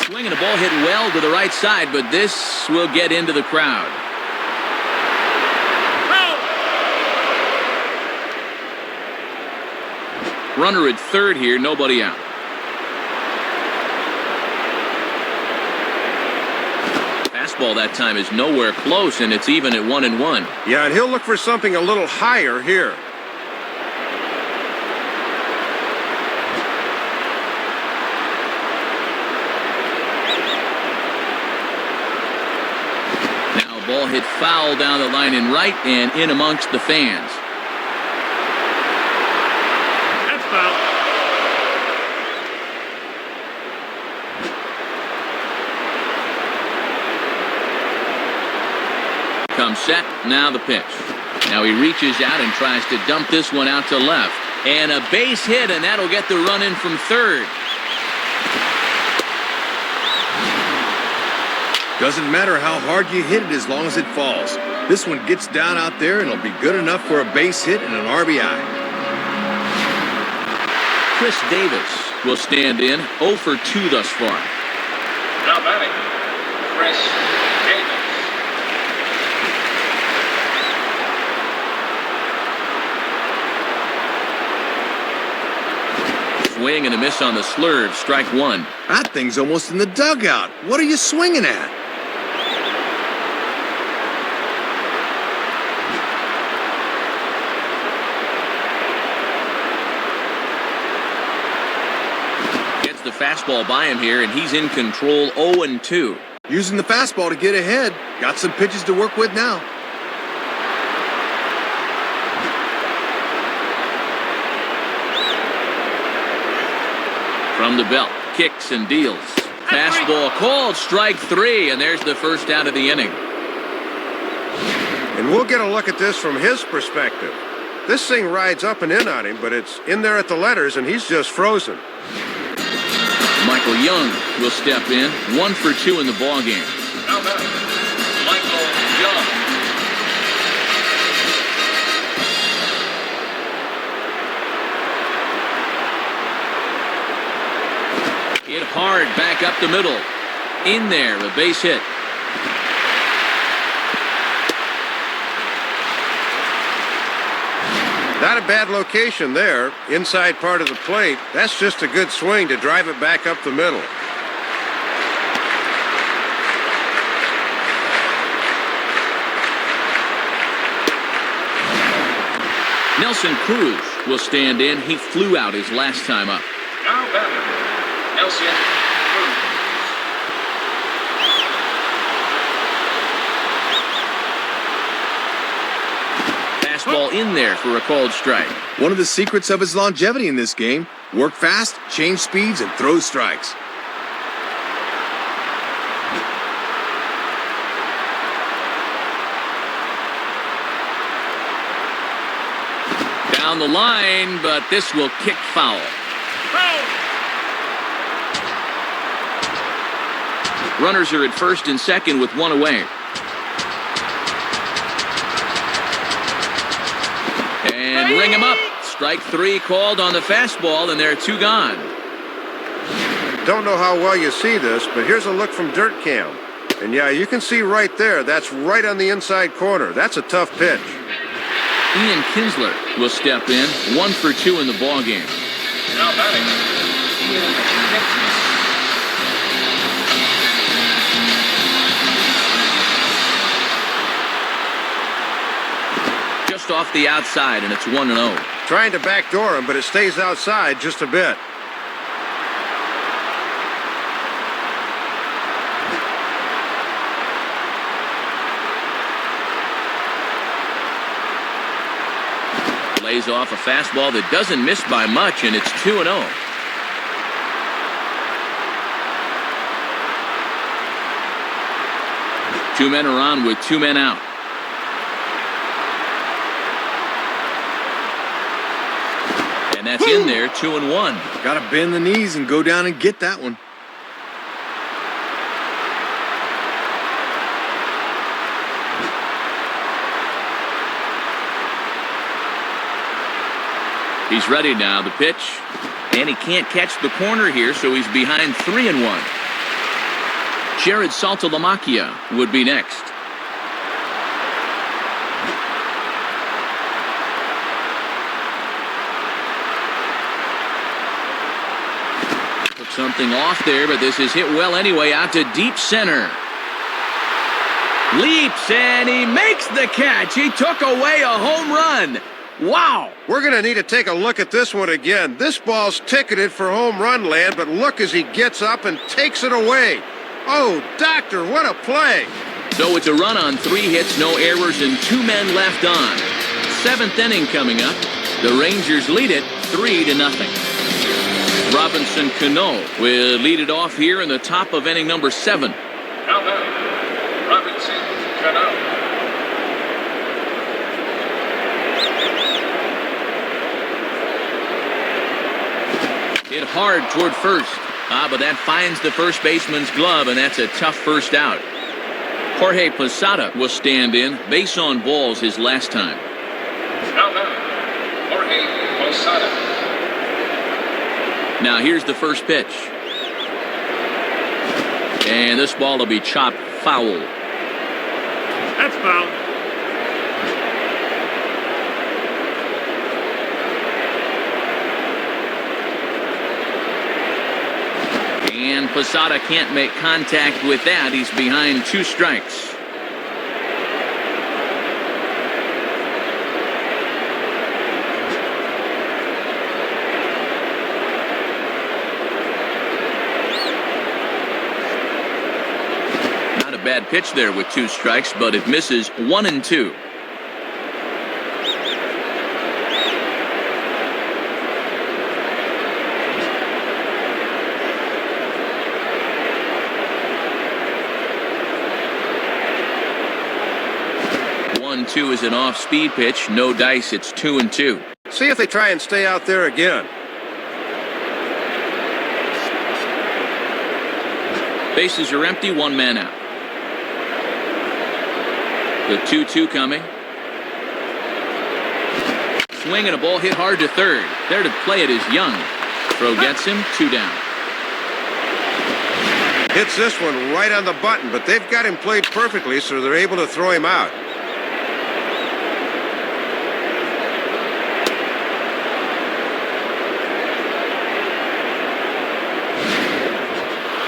Swinging a ball hit well to the right side, but this will get into the crowd. Runner at third here, nobody out. Fastball that time is nowhere close, and it's even at 1-1.
Yeah, and he'll look for something a little higher here.
Now a ball hit foul down the line in right and in amongst the fans.
That's foul.
Comes set, now the pitch. Now he reaches out and tries to dump this one out to left. And a base hit, and that'll get the run in from third.
Doesn't matter how hard you hit it as long as it falls. This one gets down out there, and it'll be good enough for a base hit and an RBI.
Chris Davis will stand in, 0 for 2 thus far.
Now batting, Chris Davis.
Swing and a miss on the slurve, strike 1.
That thing's almost in the dugout. What are you swinging at?
Gets the fastball by him here, and he's in control 0-2.
Using the fastball to get ahead. Got some pitches to work with now.
From the belt, kicks and deals. Fastball called, strike 3, and there's the first out of the inning.
And we'll get a look at this from his perspective. This thing rides up and in on him, but it's in there at the letters, and he's just frozen.
Michael Young will step in, 1 for 2 in the ballgame.
Now batting, Michael Young.
Hit hard back up the middle. In there, a base hit.
Not a bad location there, inside part of the plate. That's just a good swing to drive it back up the middle.
Nelson Cruz will stand in. He flew out his last time up.
Now batting, Nelson Cruz.
Fastball in there for a called strike.
One of the secrets of his longevity in this game. Work fast, change speeds, and throw strikes.
Down the line, but this will kick foul. Runners are at first and second with 1 away. And ring him up. Strike 3 called on the fastball, and there are 2 gone.
Don't know how well you see this, but here's a look from Dirt Cam. And yeah, you can see right there, that's right on the inside corner. That's a tough pitch.
Ian Kinsler will step in, 1 for 2 in the ballgame.
Now batting, Ian Kinsler.
Just off the outside, and it's 1-0.
Trying to backdoor him, but it stays outside just a bit.
Lays off a fastball that doesn't miss by much, and it's 2-0. Two men are on with 2 men out. And that's in there, 2-1.
Got to bend the knees and go down and get that one.
He's ready now, the pitch. And he can't catch the corner here, so he's behind 3-1. Jared Saltalamacchia would be next. Took something off there, but this is hit well anyway, out to deep center. Leaps, and he makes the catch. He took away a home run. Wow!
We're going to need to take a look at this one again. This ball's ticketed for home run land, but look as he gets up and takes it away. Oh, doctor, what a play.
So it's a run on 3 hits, no errors, and 2 men left on. 7th inning coming up. The Rangers lead it 3-0. Robinson Cano will lead it off here in the top of inning number 7.
Now batting, Robinson Cano.
Hit hard toward first. But that finds the first baseman's glove, and that's a tough first out. Jorge Posada will stand in. Base on balls his last time.
Now batting, Jorge Posada.
Now here's the first pitch. And this ball will be chopped foul.
That's foul.
And Posada can't make contact with that. He's behind 2 strikes. bad pitch there with 2 strikes, but it misses 1 and 2. Two is an off-speed pitch. No dice. It's 2 and 2.
See if they try and stay out there again.
Bases are empty. 1 man out. The 2-2 coming. Swing and a ball hit hard to third. There to play it is Young. Throw gets him. 2 down.
Hits this one right on the button, but they've got him played perfectly, so they're able to throw him out.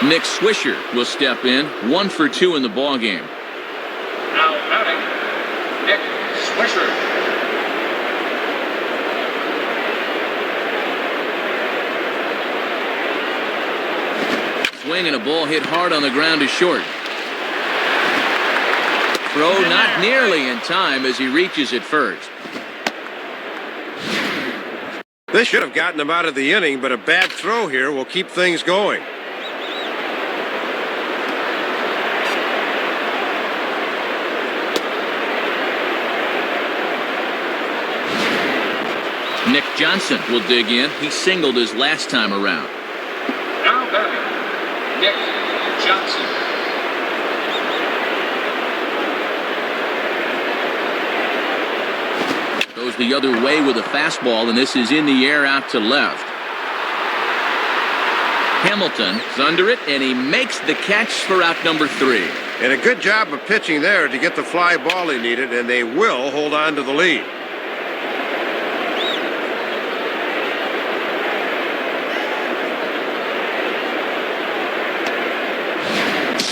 Nick Swisher will step in. 1 for 2 in the ball game.
Now batting, Nick Swisher.
Swing and a ball hit hard on the ground to short. Throw not nearly in time as he reaches it first.
This should have gotten him out of the inning, but a bad throw here will keep things going.
Nick Johnson will dig in. He singled his last time around.
Now batting, Nick Johnson.
Goes the other way with a fastball, and this is in the air out to left. Hamilton's under it, and he makes the catch for out number 3.
And a good job of pitching there to get the fly ball he needed, and they will hold on to the lead.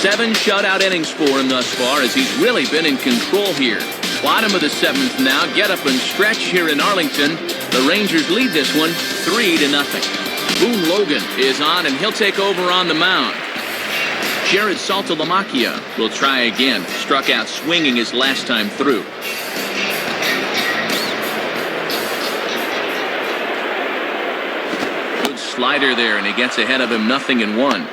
7 shutout innings for him thus far as he's really been in control here. Bottom of the 7th now. Get up and stretch here in Arlington. The Rangers lead this one 3-0. Boone Logan is on, and he'll take over on the mound. Jared Saltalamacchia will try again. Struck out swinging his last time through. Good slider there, and he gets ahead of him 0-1.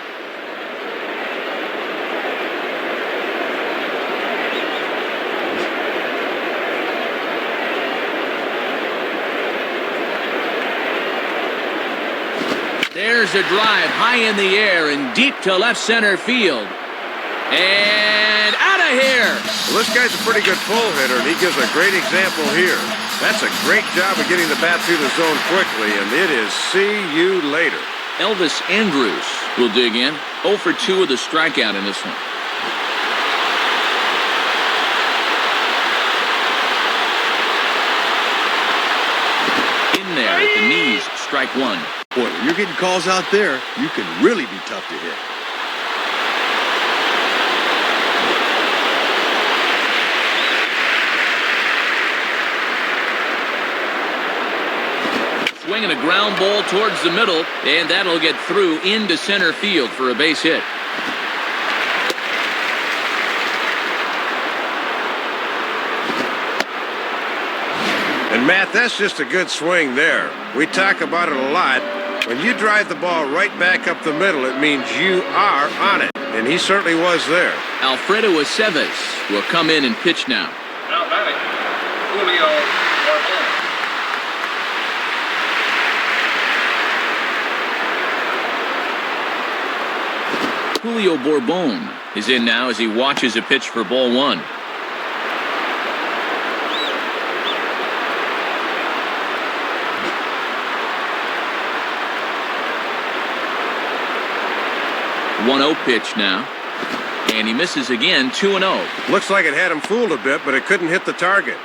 There's a drive high in the air and deep to left center field. And out of here.
Well, this guy's a pretty good pull hitter, and he gives a great example here. That's a great job of getting the bat through the zone quickly, and it is see you later.
Elvis Andrus will dig in. 0 for 2 with a strikeout in this one. In there at the knees, strike 1.
Boy, when you're getting calls out there, you can really be tough to hit.
Swinging a ground ball towards the middle, and that'll get through into center field for a base hit.
And Matt, that's just a good swing there. We talk about it a lot. When you drive the ball right back up the middle, it means you are on it. And he certainly was there.
Alfredo Aceves will come in and pitch now.
Now batting, Julio Bourbon.
Julio Bourbon is in now as he watches a pitch for ball 1. One-0 pitch now, and he misses again. 2-0.
Looks like it had him fooled a bit, but it couldn't hit the target.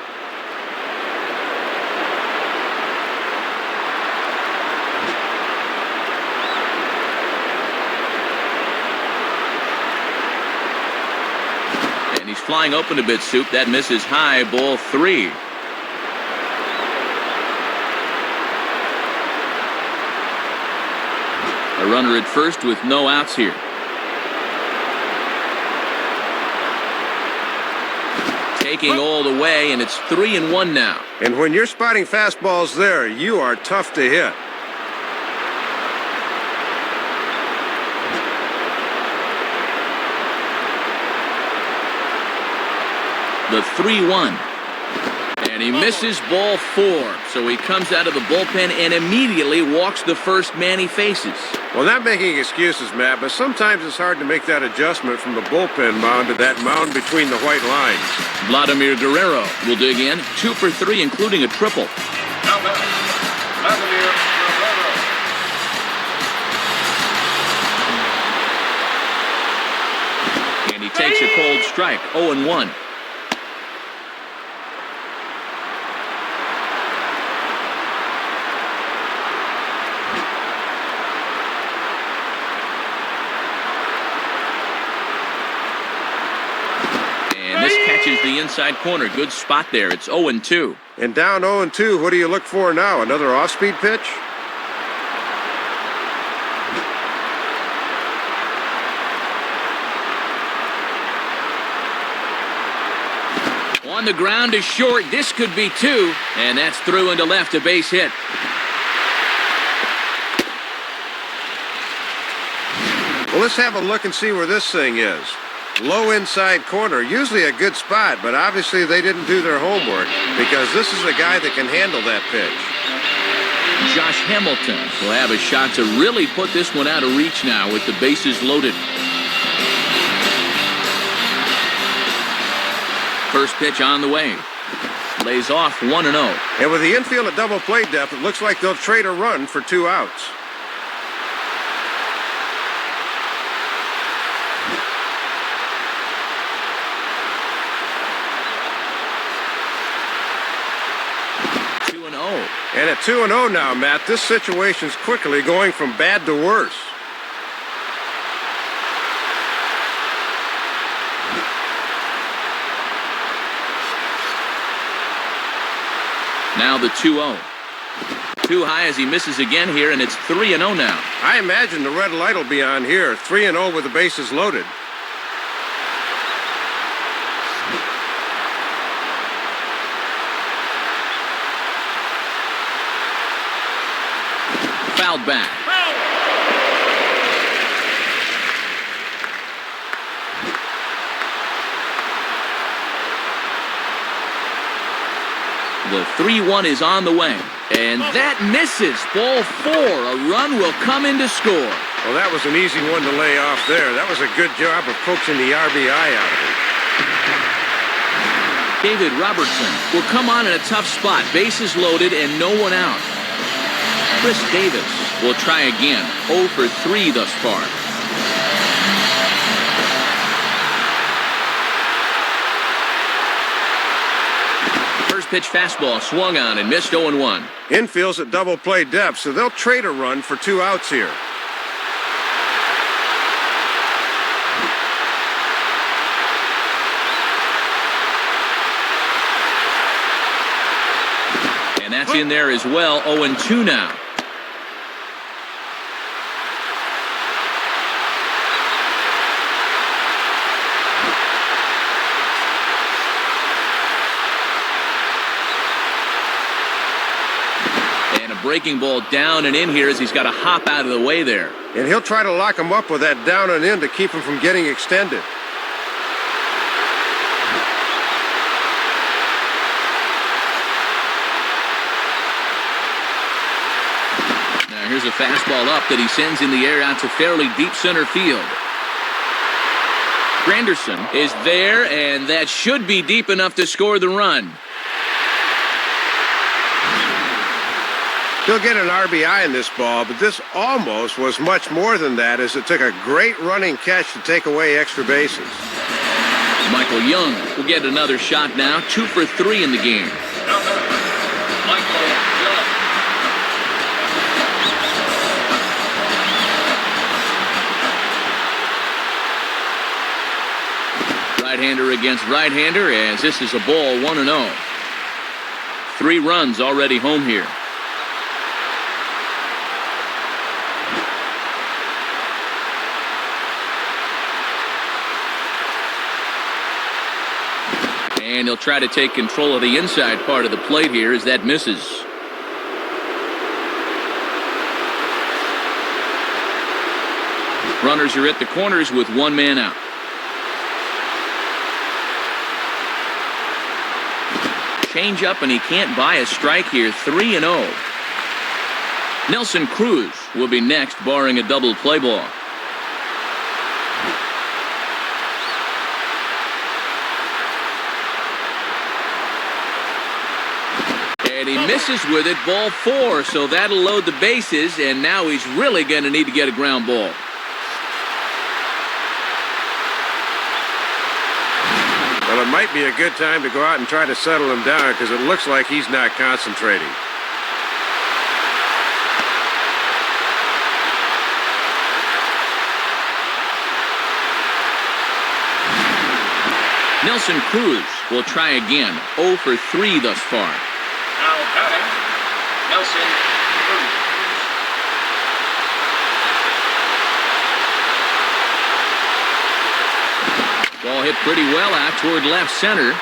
And he's flying open a bit, Soup. That misses high, ball 3. A runner at first with no outs here. taking all the way, and it's 3-1 now.
And when you're spotting fastballs there, you are tough to hit.
The 3-1. And he misses ball 4. So he comes out of the bullpen and immediately walks the first man he faces.
Well, not making excuses, Matt, but sometimes it's hard to make that adjustment from the bullpen mound to that mound between the white lines.
Vladimir Guerrero will dig in. 2 for 3, including a triple.
Now batting, Vladimir Guerrero.
And he takes a cold strike. 0-1. Catches the inside corner. Good spot there. It's 0-2.
And down 0-2, what do you look for now? Another off-speed pitch?
On the ground is short. This could be 2. And that's through into left, a base hit.
Well, let's have a look and see where this thing is. Low inside corner, usually a good spot, but obviously they didn't do their homework because this is a guy that can handle that pitch.
Josh Hamilton will have a shot to really put this one out of reach now with the bases loaded. First pitch on the way. Lays off 1-0.
And with the infield at double play depth, it looks like they'll trade a run for 2 outs. And at 2-0 now, Matt, this situation's quickly going from bad to worse.
Now the 2-0. Too high as he misses again here, and it's 3-0 now.
I imagine the red light will be on here. 3-0 with the bases loaded.
Fouled back. The 3-1 is on the way. And that misses. Ball 4. A run will come in to score.
Well, that was an easy one to lay off there. That was a good job of coaxing the RBI out of it.
David Robertson will come on in a tough spot. Bases loaded and no one out. Chris Davis will try again. 0 for 3 thus far. First pitch fastball swung on and missed. 0-1.
Infield's at double play depth, so they'll trade a run for 2 outs here.
And that's in there as well. 0-2 now. Breaking ball down and in here as he's got to hop out of the way there.
And he'll try to lock him up with that down and in to keep him from getting extended.
Now here's a fastball up that he sends in the air out to fairly deep center field. Granderson is there, and that should be deep enough to score the run.
He'll get an RBI in this ball, but this almost was much more than that as it took a great running catch to take away extra bases.
Michael Young will get another shot now. 2 for 3 in the game.
Michael Young.
Right-hander against right-hander as this is a ball 1-0. 3 runs already home here. And he'll try to take control of the inside part of the plate here as that misses. Runners are at the corners with one man out. Change up, and he can't buy a strike here. 3-0. Nelson Cruz will be next, barring a double play ball. And he misses with it, ball 4, so that'll load the bases, and now he's really going to need to get a ground ball.
Well, it might be a good time to go out and try to settle him down because it looks like he's not concentrating.
Nelson Cruz will try again. 0 for 3 thus far.
Now batting, Nelson Cruz.
Ball hit pretty well out toward left center.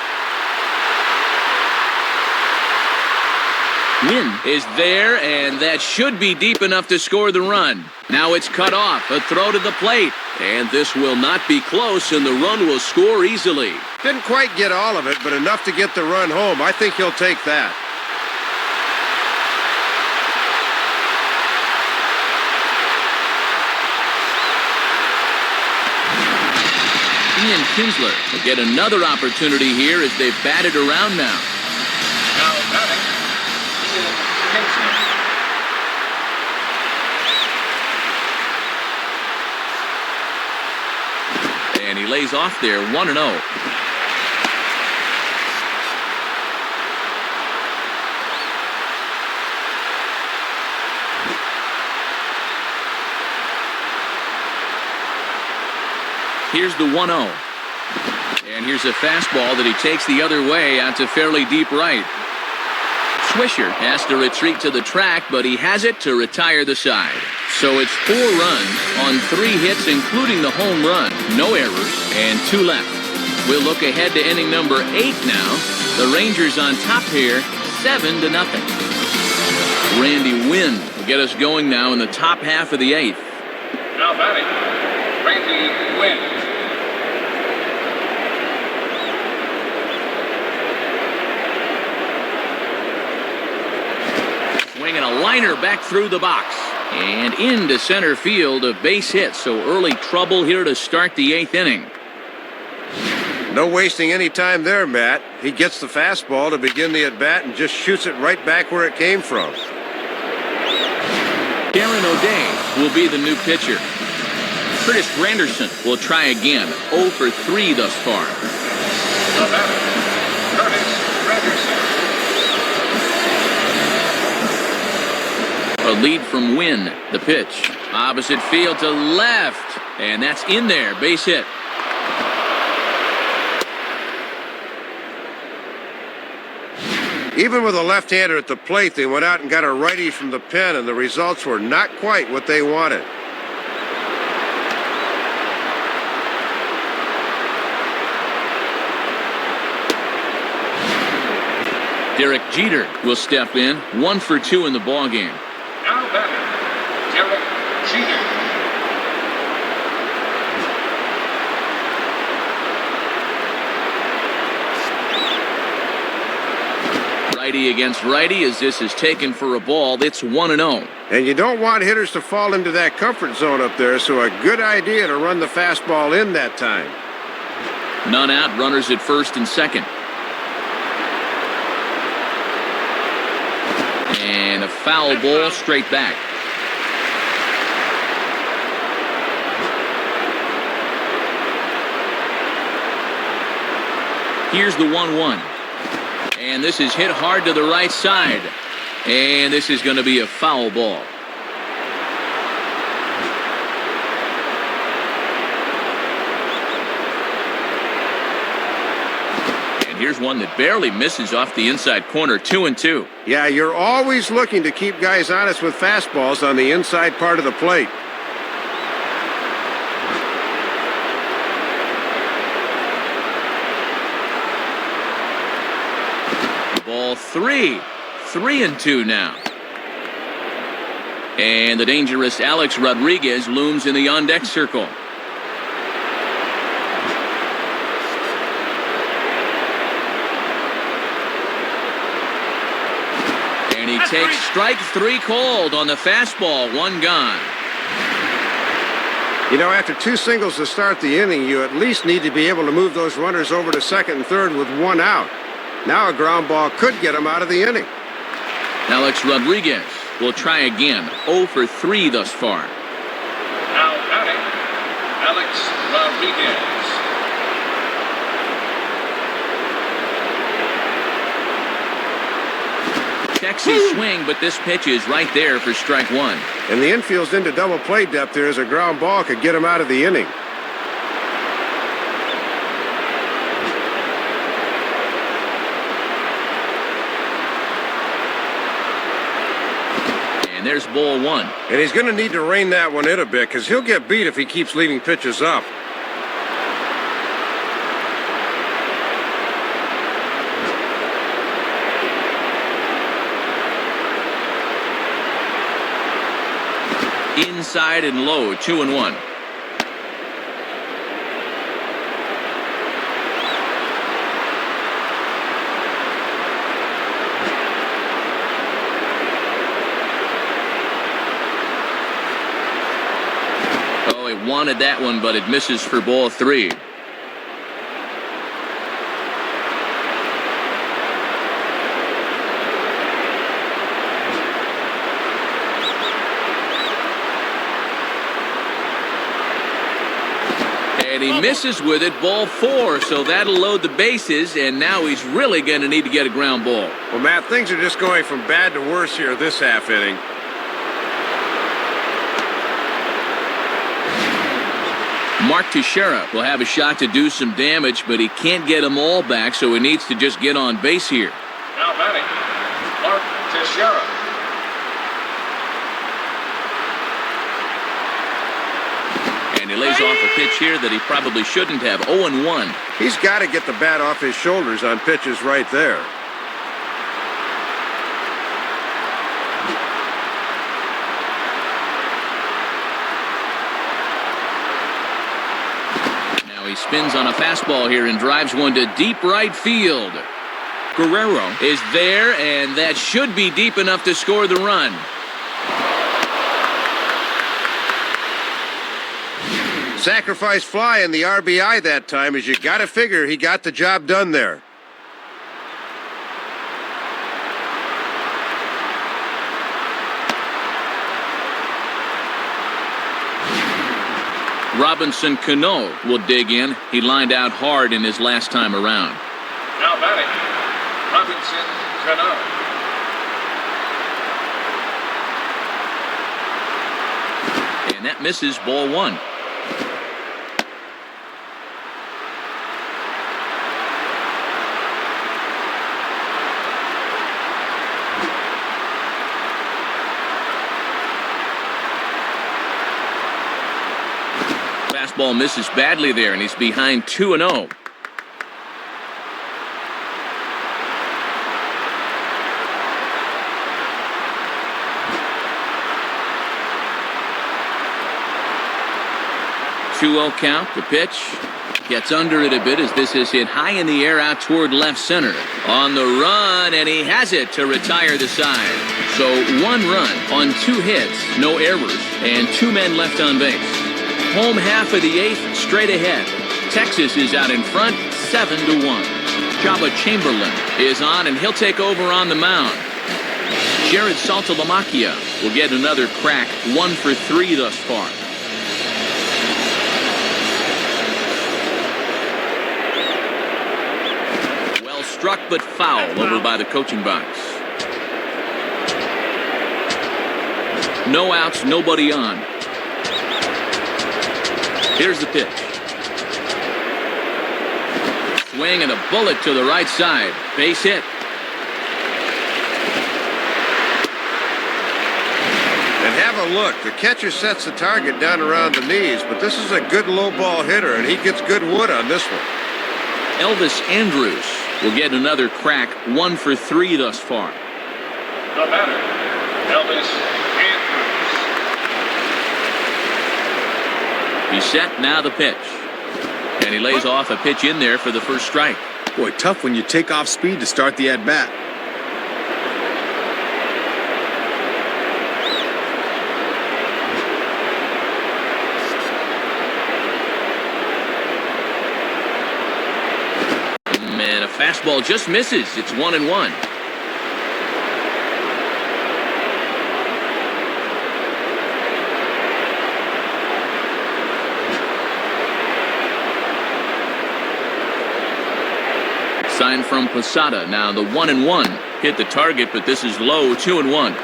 Win is there, and that should be deep enough to score the run. Now it's cut off. A throw to the plate. And this will not be close, and the run will score easily.
Didn't quite get all of it, but enough to get the run home. I think he'll take that.
Ian Kinsler will get another opportunity here as they've batted around now.
Now batting, Ian Kinsler.
And he lays off there, 1-0. Here's the 1-0. And here's a fastball that he takes the other way out to fairly deep right. Swisher has to retreat to the track, but he has it to retire the side. So it's 4 runs on 3 hits, including the home run. No errors, and 2 left. We'll look ahead to inning number 8 now. The Rangers on top here, 7-0. Randy Wynn will get us going now in the top half of the 8th.
Now batting, Randy Wynn.
Swinging a liner back through the box. And into center field, a base hit. So early trouble here to start the 8th inning.
No wasting any time there, Matt. He gets the fastball to begin the at-bat and just shoots it right back where it came from.
Darren O'Day will be the new pitcher. Curtis Granderson will try again. 0 for 3 thus far.
The batter, Curtis Granderson.
A lead from Wynn. The pitch. Opposite field to left. And that's in there. Base hit.
Even with a left-hander at the plate, they went out and got a righty from the pen, and the results were not quite what they wanted.
Derek Jeter will step in. 1 for 2 in the ballgame.
Now batting, Derek Jeter.
Righty against righty as this is taken for a ball. It's 1-0.
And you don't want hitters to fall into that comfort zone up there, so a good idea to run the fastball in that time.
None out, runners at first and second. And a foul ball straight back. Here's the 1-1. And this is hit hard to the right side. And this is going to be a foul ball. And here's one that barely misses off the inside corner. 2-2.
Yeah, you're always looking to keep guys honest with fastballs on the inside part of the plate.
Ball 3. 3-2 now. And the dangerous Alex Rodriguez looms in the on-deck circle. And he takes strike 3 called on the fastball. 1 gone.
You know, after 2 singles to start the inning, you at least need to be able to move those runners over to second and third with 1 out. Now a ground ball could get him out of the inning.
Alex Rodriguez will try again. 0 for 3 thus far.
Now batting, Alex Rodriguez.
Checks his swing, but this pitch is right there for strike 1.
And the infield's into double play depth there as a ground ball could get him out of the inning.
And there's ball 1.
And he's going to need to rein that one in a bit because he'll get beat if he keeps leaving pitches up.
Inside and low, 2-1. Oh, he wanted that one, but it misses for ball 3. And he misses with it, ball 4, so that'll load the bases, and now he's really going to need to get a ground ball.
Well, Matt, things are just going from bad to worse here this half inning.
Mark Teixeira will have a shot to do some damage, but he can't get them all back, so he needs to just get on base here.
Now batting, Mark Teixeira.
And he lays off a pitch here that he probably shouldn't have. 0-1.
He's got to get the bat off his shoulders on pitches right there.
Now he spins on a fastball here and drives one to deep right field. Guerrero is there, and that should be deep enough to score the run.
Sacrifice fly in the RBI that time, as you got to figure he got the job done there.
Robinson Cano will dig in. He lined out hard in his last time around.
Now batting, Robinson Cano.
And that misses, ball 1. Fastball misses badly there, and he's behind 2-0. Two-0 count. The pitch gets under it a bit as this is hit high in the air out toward left center. On the run, and he has it to retire the side. So 1 run on 2 hits, no errors, and 2 men left on base. Home half of the 8th, straight ahead. Texas is out in front, 7-1. Jabba Chamberlain is on, and he'll take over on the mound. Jared Saltalamacchia will get another crack, 1 for 3 thus far. Well struck, but foul over by the coaching box. No outs, nobody on. Here's the pitch. Swing and a bullet to the right side. Base hit.
And have a look. The catcher sets the target down around the knees, but this is a good low ball hitter, and he gets good wood on this one.
Elvis Andrus will get another crack, 1 for 3 thus far.
The batter, Elvis Andrews.
He's set, now the pitch. And he lays off a pitch in there for the first strike.
Boy, tough when you take off speed to start the at-bat.
Man, a fastball just misses. It's 1-1. Sign from Posada. Now the 1-1. Hit the target, but this is low, 2-1.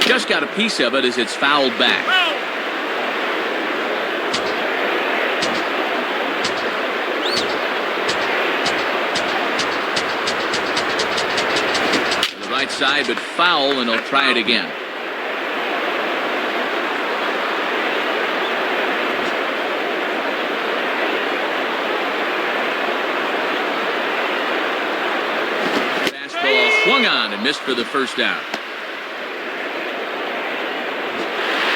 Just got a piece of it as it's fouled back. Right side, but foul, and he'll try it again. Fastball swung on and missed for the first out.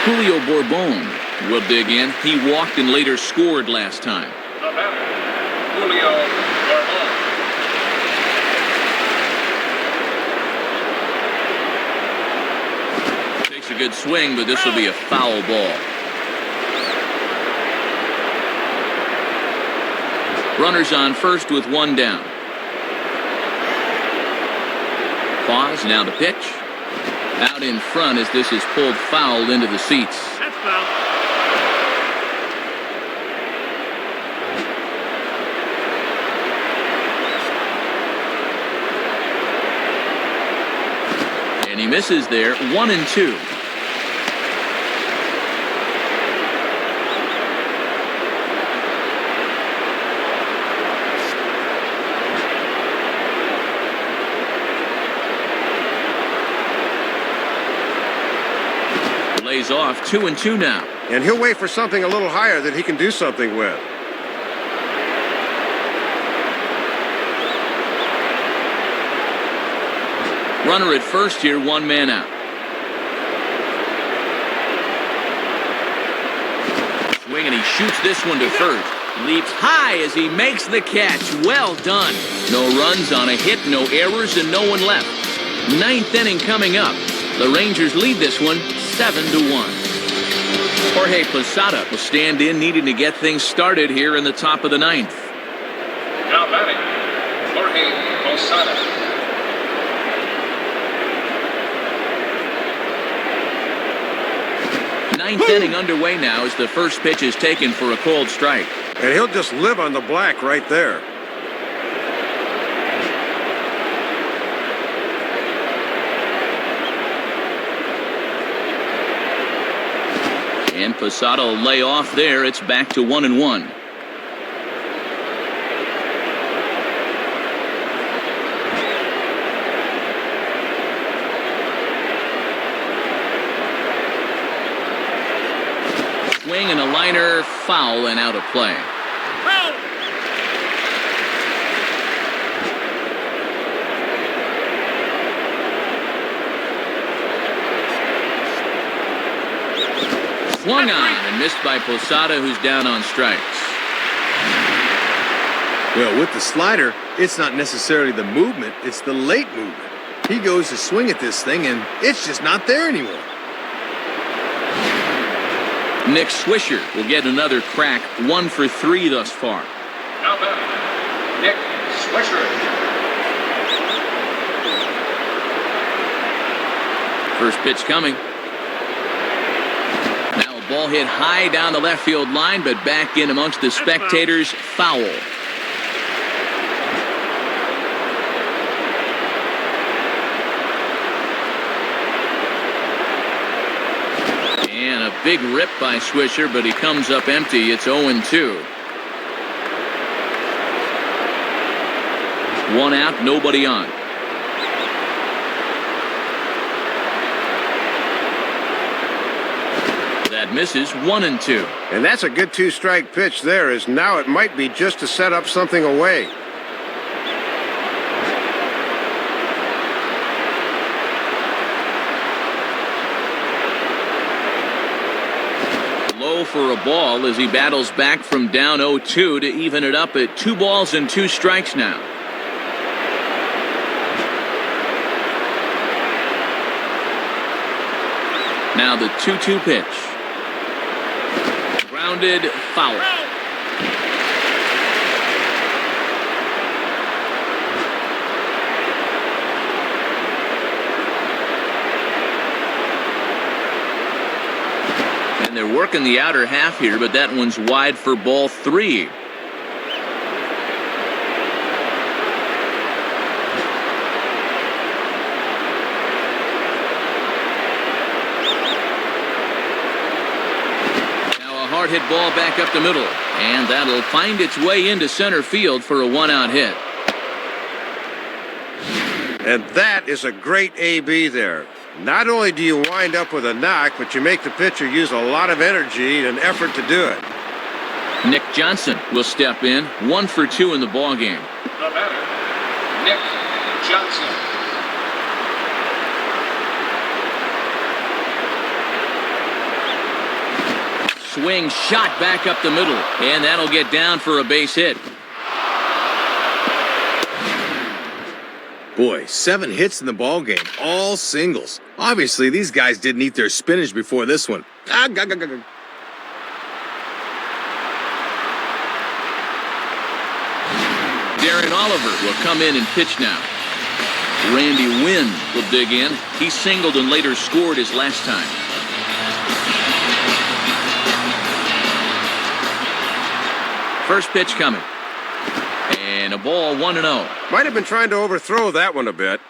Julio Bourbon will dig in. He walked and later scored last time.
The batter, Julio Bourbon.
A good swing, but this will be a foul ball. Runners on first with 1 down. Pause, now the pitch. Out in front as this is pulled foul into the seats.
That's foul.
And he misses there, 1-2. Lays off, 2-2 now.
And he'll wait for something a little higher that he can do something with.
Runner at first here, 1 man out. Swing and he shoots this one to first. Leaps high as he makes the catch. Well done. No runs on a hit, no errors, and no one left. 9th inning coming up. The Rangers lead this one 7-1. Jorge Posada will stand in, needing to get things started here in the top of the 9th.
Now batting, Jorge Posada.
9th inning underway now as the first pitch is taken for a cold strike.
And he'll just live on the black right there.
And Posada will lay off there. It's back to 1-1. Swing and a liner, foul and out of play. Swung on and missed by Posada, who's down on strikes.
Well, with the slider, it's not necessarily the movement, it's the late movement. He goes to swing at this thing, and it's just not there anymore.
Nick Swisher will get another crack, 1 for 3 thus far.
Now batting, Nick Swisher.
First pitch coming. Now a ball hit high down the left field line, but back in amongst the spectators, foul. And a big rip by Swisher, but he comes up empty. It's 0-2. One out, nobody on. That misses. 1-2.
And that's a good two-strike pitch there, as now it might be just to set up something away.
Low for a ball as he battles back from down 0-2 to even it up at 2 balls and 2 strikes now. Now the 2-2 pitch. Grounded foul. And they're working the outer half here, but that one's wide for ball 3. Hard hit ball back up the middle, and that'll find its way into center field for a 1-out hit.
And that is a great AB there. Not only do you wind up with a knock, but you make the pitcher use a lot of energy and effort to do it.
Nick Johnson will step in, 1 for 2 in the ballgame.
The batter, Nick Johnson.
Swing shot back up the middle, and that'll get down for a base hit.
Boy, 7 hits in the ball game, all singles. Obviously, these guys didn't eat their spinach before this one.
Darren Oliver will come in and pitch now. Randy Wynn will dig in. He singled and later scored his last time. First pitch coming. And a ball 1-0.
Might have been trying to overthrow that one a bit.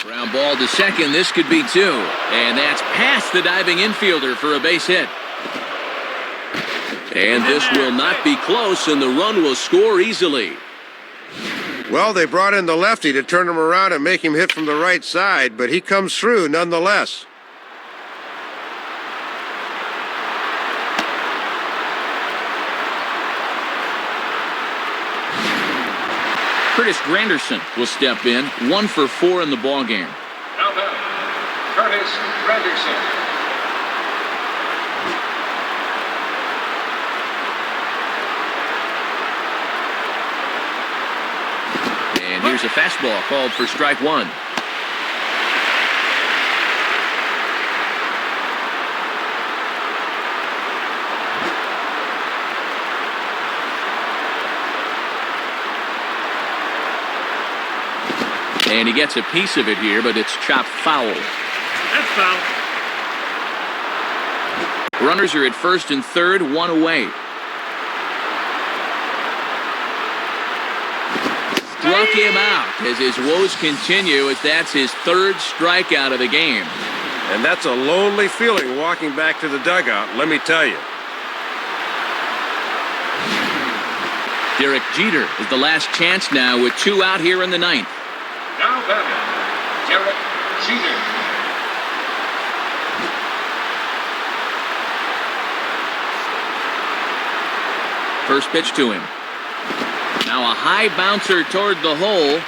Ground ball to second. This could be 2. And that's past the diving infielder for a base hit. And this will not be close, and the run will score easily.
Well, they brought in the lefty to turn him around and make him hit from the right side, but he comes through nonetheless.
Curtis Granderson will step in, 1 for 4 in the ballgame.
Now batting, Curtis Granderson.
And here's a fastball called for strike 1. And he gets a piece of it here, but it's chopped foul.
That's foul.
Runners are at first and third, 1 away. Struck him out as his woes continue, as that's his 3rd strikeout of the game.
And that's a lonely feeling walking back to the dugout, let me tell you.
Derek Jeter is the last chance now with 2 out here in the 9th.
Now batting, Derek Jeter.
First pitch to him. Now a high bouncer toward the hole.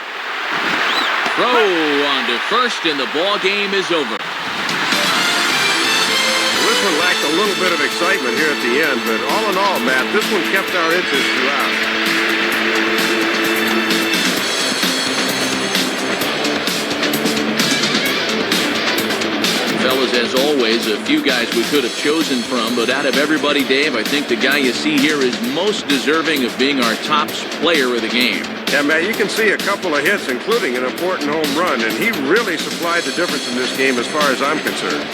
Throw on to first, and the ball game is over.
This one lacked a little bit of excitement here at the end, but all in all, Matt, this one kept our interest throughout.
Fellas, as always, a few guys we could have chosen from, but out of everybody, Dave, I think the guy you see here is most deserving of being our top player of the game.
Yeah, Matt, you can see a couple of hits, including an important home run, and he really supplied the difference in this game as far as I'm concerned.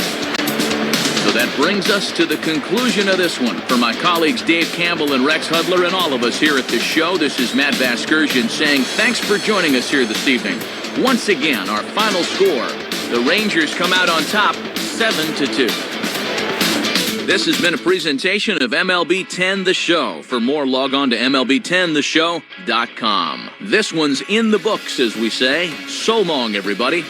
So that brings us to the conclusion of this one. For my colleagues Dave Campbell and Rex Hudler and all of us here at the show, this is Matt Vasgersian saying thanks for joining us here this evening. Once again, our final score. The Rangers come out on top, 7-2. This has been a presentation of MLB 10 The Show. For more, log on to MLB10theshow.com. This one's in the books, as we say. So long, everybody.